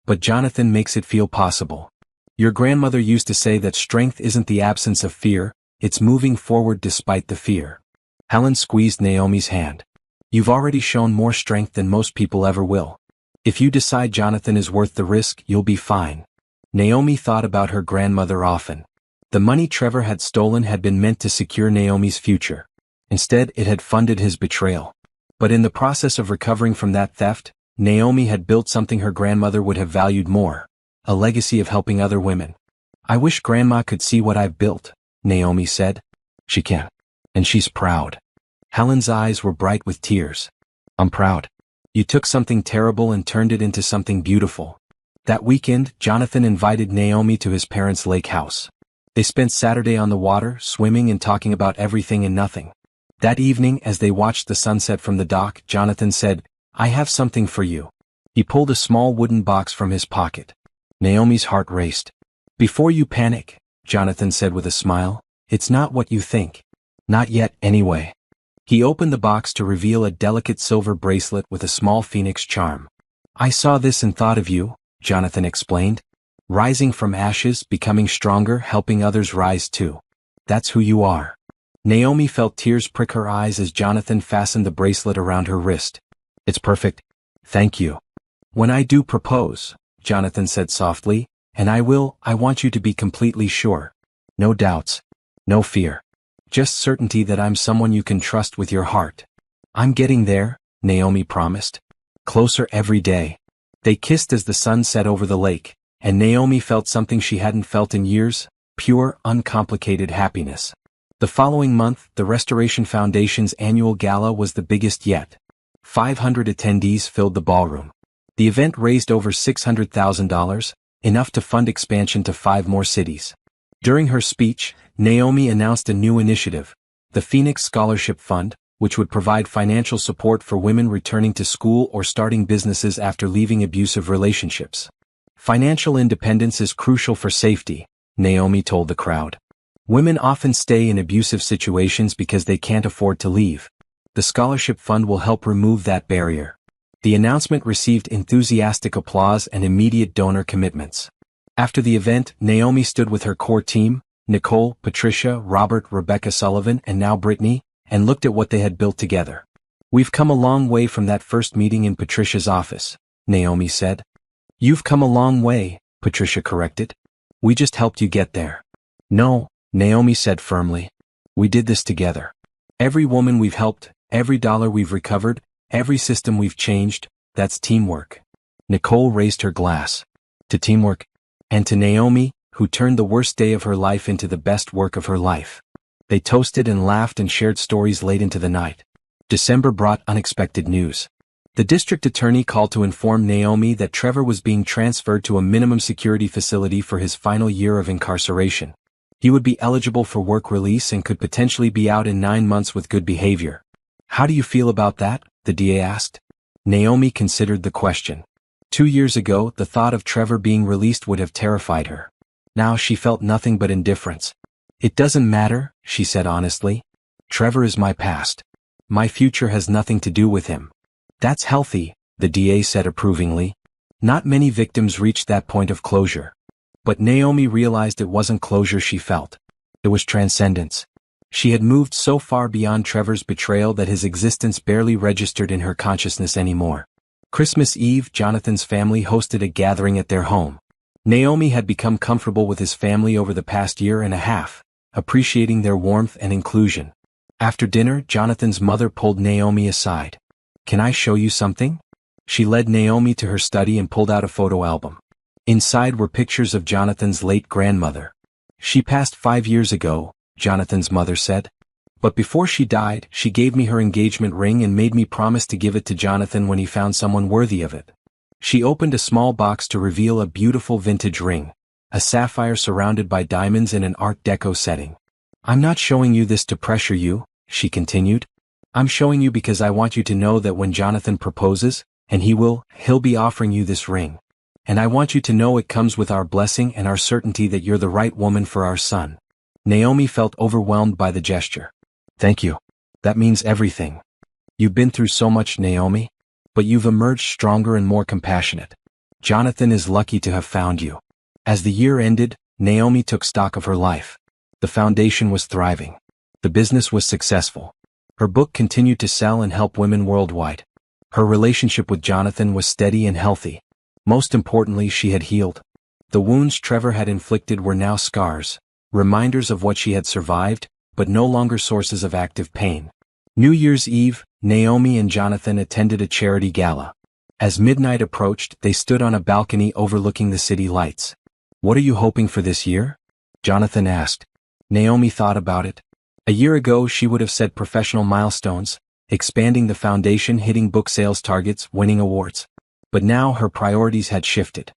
Speaker 1: But Jonathan makes it feel possible. Your grandmother used to say that strength isn't the absence of fear, it's moving forward despite the fear." Helen squeezed Naomi's hand. "You've already shown more strength than most people ever will. If you decide Jonathan is worth the risk, you'll be fine." Naomi thought about her grandmother often. The money Trevor had stolen had been meant to secure Naomi's future. Instead, it had funded his betrayal. But in the process of recovering from that theft, Naomi had built something her grandmother would have valued more: a legacy of helping other women. "I wish Grandma could see what I've built," Naomi said. "She can. And she's proud." Helen's eyes were bright with tears. "I'm proud. You took something terrible and turned it into something beautiful." That weekend, Jonathan invited Naomi to his parents' lake house. They spent Saturday on the water, swimming and talking about everything and nothing. That evening, as they watched the sunset from the dock, Jonathan said, "I have something for you." He pulled a small wooden box from his pocket. Naomi's heart raced. "Before you panic," Jonathan said with a smile, "it's not what you think. Not yet, anyway." He opened the box to reveal a delicate silver bracelet with a small phoenix charm. "I saw this and thought of you," Jonathan explained. "Rising from ashes, becoming stronger, helping others rise too. That's who you are." Naomi felt tears prick her eyes as Jonathan fastened the bracelet around her wrist. "It's perfect. Thank you." "When I do propose," Jonathan said softly, "and I want you to be completely sure. No doubts. No fear. Just certainty that I'm someone you can trust with your heart." "I'm getting there," Naomi promised. "Closer every day." They kissed as the sun set over the lake, and Naomi felt something she hadn't felt in years, pure, uncomplicated happiness. The following month, the Restoration Foundation's annual gala was the biggest yet. 500 attendees filled the ballroom. The event raised over $600,000, enough to fund expansion to 5 more cities. During her speech, Naomi announced a new initiative, the Phoenix Scholarship Fund, which would provide financial support for women returning to school or starting businesses after leaving abusive relationships. "Financial independence is crucial for safety," Naomi told the crowd. "Women often stay in abusive situations because they can't afford to leave. The scholarship fund will help remove that barrier." The announcement received enthusiastic applause and immediate donor commitments. After the event, Naomi stood with her core team, Nicole, Patricia, Robert, Rebecca Sullivan, and now Brittany, and looked at what they had built together. "We've come a long way from that first meeting in Patricia's office," Naomi said. "You've come a long way," Patricia corrected. "We just helped you get there." "No," Naomi said firmly. "We did this together. Every woman we've helped, every dollar we've recovered, every system we've changed, that's teamwork." Nicole raised her glass. "To teamwork." And to Naomi, who turned the worst day of her life into the best work of her life. They toasted and laughed and shared stories late into the night. December brought unexpected news. The district attorney called to inform Naomi that Trevor was being transferred to a minimum security facility for his final year of incarceration. He would be eligible for work release and could potentially be out in 9 months with good behavior. "How do you feel about that?" the DA asked. Naomi considered the question. 2 years ago, the thought of Trevor being released would have terrified her. Now she felt nothing but indifference. "It doesn't matter," she said honestly. "Trevor is my past. My future has nothing to do with him." "That's healthy," the DA said approvingly. Not many victims reached that point of closure. But Naomi realized it wasn't closure she felt. It was transcendence. She had moved so far beyond Trevor's betrayal that his existence barely registered in her consciousness anymore. Christmas Eve, Jonathan's family hosted a gathering at their home. Naomi had become comfortable with his family over the past year and a half, appreciating their warmth and inclusion. After dinner, Jonathan's mother pulled Naomi aside. "Can I show you something?" She led Naomi to her study and pulled out a photo album. Inside were pictures of Jonathan's late grandmother. "She passed 5 years ago," Jonathan's mother said. "But before she died, she gave me her engagement ring and made me promise to give it to Jonathan when he found someone worthy of it." She opened a small box to reveal a beautiful vintage ring, a sapphire surrounded by diamonds in an Art Deco setting. "I'm not showing you this to pressure you," she continued. "I'm showing you because I want you to know that when Jonathan proposes, and he'll be offering you this ring. And I want you to know it comes with our blessing and our certainty that you're the right woman for our son." Naomi felt overwhelmed by the gesture. "Thank you. That means everything. You've been through so much, Naomi. But you've emerged stronger and more compassionate. Jonathan is lucky to have found you." As the year ended, Naomi took stock of her life. The foundation was thriving. The business was successful. Her book continued to sell and help women worldwide. Her relationship with Jonathan was steady and healthy. Most importantly, she had healed. The wounds Trevor had inflicted were now scars, reminders of what she had survived, but no longer sources of active pain. New Year's Eve, Naomi and Jonathan attended a charity gala. As midnight approached, they stood on a balcony overlooking the city lights. "What are you hoping for this year?" Jonathan asked. Naomi thought about it. A year ago she would have said professional milestones, expanding the foundation, hitting book sales targets, winning awards. But now her priorities had shifted.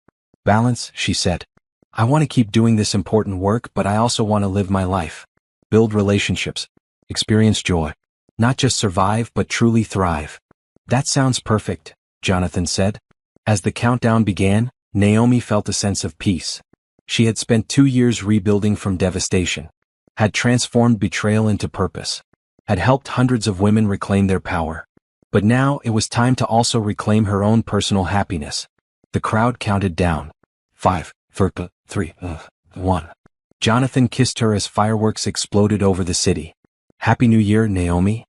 Speaker 1: "Balance," she said. "I want to keep doing this important work, but I also want to live my life. Build relationships. Experience joy. Not just survive but truly thrive. That sounds perfect, Jonathan said. As the countdown began, Naomi felt a sense of peace. She had spent 2 years rebuilding from devastation, had transformed betrayal into purpose, had helped hundreds of women reclaim their power. But now it was time to also reclaim her own personal happiness. The crowd counted down. 5, 4, 3, 1. Jonathan kissed her as fireworks exploded over the city. Happy New Year, Naomi.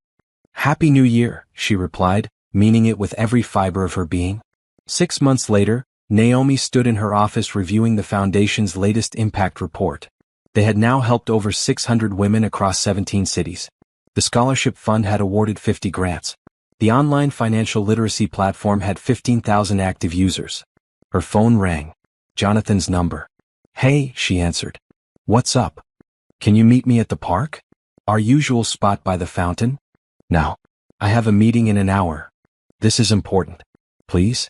Speaker 1: Happy New Year, she replied, meaning it with every fiber of her being. 6 months later, Naomi stood in her office reviewing the foundation's latest impact report. They had now helped over 600 women across 17 cities. The scholarship fund had awarded 50 grants. The online financial literacy platform had 15,000 active users. Her phone rang. Jonathan's number. Hey, she answered. What's up? Can you meet me at the park? Our usual spot by the fountain? No. I have a meeting in an hour. This is important. Please?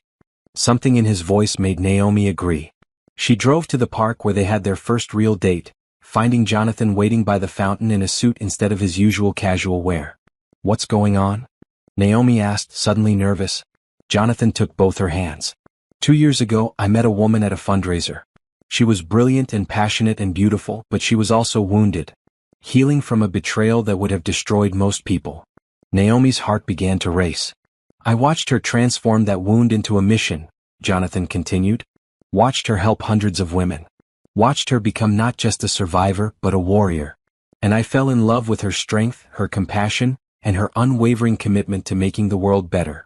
Speaker 1: Something in his voice made Naomi agree. She drove to the park where they had their first real date, finding Jonathan waiting by the fountain in a suit instead of his usual casual wear. What's going on? Naomi asked, suddenly nervous. Jonathan took both her hands. 2 years ago, I met a woman at a fundraiser. She was brilliant and passionate and beautiful, but she was also wounded, healing from a betrayal that would have destroyed most people. Naomi's heart began to race. I watched her transform that wound into a mission, Jonathan continued. Watched her help hundreds of women. Watched her become not just a survivor, but a warrior. And I fell in love with her strength, her compassion, and her unwavering commitment to making the world better.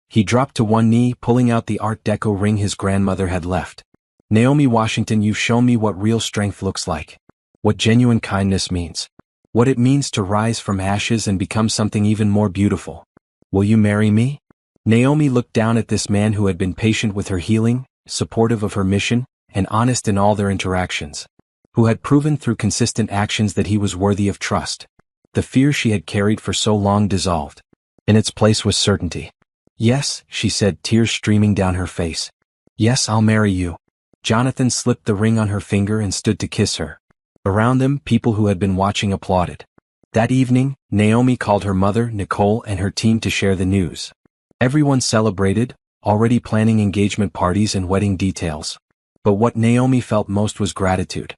Speaker 1: He dropped to one knee, pulling out the Art Deco ring his grandmother had left. Naomi Washington, you've shown me what real strength looks like. What genuine kindness means. What it means to rise from ashes and become something even more beautiful. Will you marry me? Naomi looked down at this man who had been patient with her healing, supportive of her mission, and honest in all their interactions. Who had proven through consistent actions that he was worthy of trust. The fear she had carried for so long dissolved. In its place was certainty. Yes, she said, tears streaming down her face. Yes, I'll marry you. Jonathan slipped the ring on her finger and stood to kiss her. Around them, people who had been watching applauded. That evening, Naomi called her mother, Nicole, and her team to share the news. Everyone celebrated, already planning engagement parties and wedding details. But what Naomi felt most was gratitude.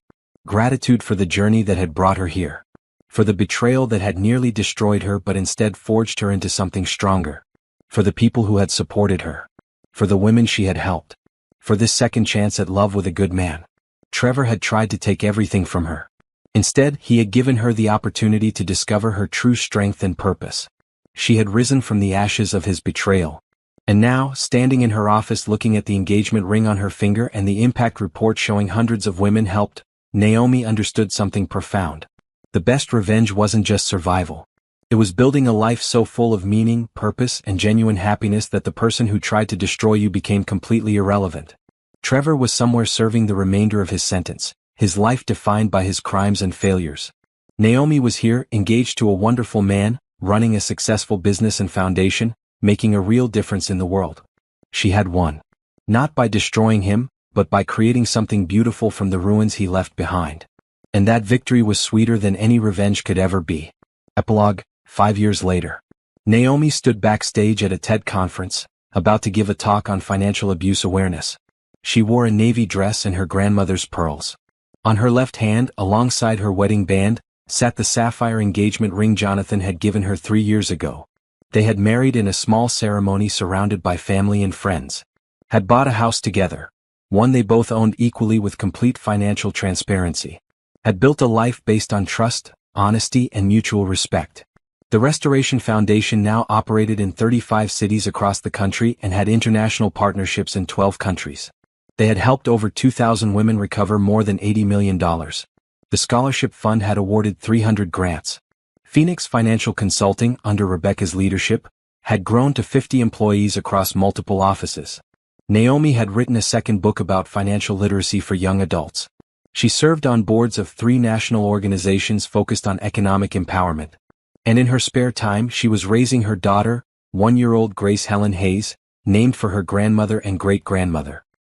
Speaker 1: Gratitude for the journey that had brought her here. For the betrayal that had nearly destroyed her but instead forged her into something stronger. For the people who had supported her. For the women she had helped. For this second chance at love with a good man. Trevor had tried to take everything from her. Instead, he had given her the opportunity to discover her true strength and purpose. She had risen from the ashes of his betrayal. And now, standing in her office looking at the engagement ring on her finger and the impact report showing hundreds of women helped, Naomi understood something profound. The best revenge wasn't just survival. It was building a life so full of meaning, purpose, and genuine happiness that the person who tried to destroy you became completely irrelevant. Trevor was somewhere serving the remainder of his sentence, his life defined by his crimes and failures. Naomi was here, engaged to a wonderful man, running a successful business and foundation, making a real difference in the world. She had won. Not by destroying him, but by creating something beautiful from the ruins he left behind. And that victory was sweeter than any revenge could ever be. Epilogue, 5 years later. Naomi stood backstage at a TED conference, about to give a talk on financial abuse awareness. She wore a navy dress and her grandmother's pearls. On her left hand, alongside her wedding band, sat the sapphire engagement ring Jonathan had given her 3 years ago. They had married in a small ceremony surrounded by family and friends. Had bought a house together. One they both owned equally with complete financial transparency. Had built a life based on trust, honesty, and mutual respect. The Restoration Foundation now operated in 35 cities across the country and had international partnerships in 12 countries. They had helped over 2,000 women recover more than $80 million. The scholarship fund had awarded 300 grants. Phoenix Financial Consulting, under Rebecca's leadership, had grown to 50 employees across multiple offices. Naomi had written a second book about financial literacy for young adults. She served on boards of 3 national organizations focused on economic empowerment. And in her spare time she was raising her daughter, 1-year-old Grace Helen Hayes, named for her grandmother and great-grandmother.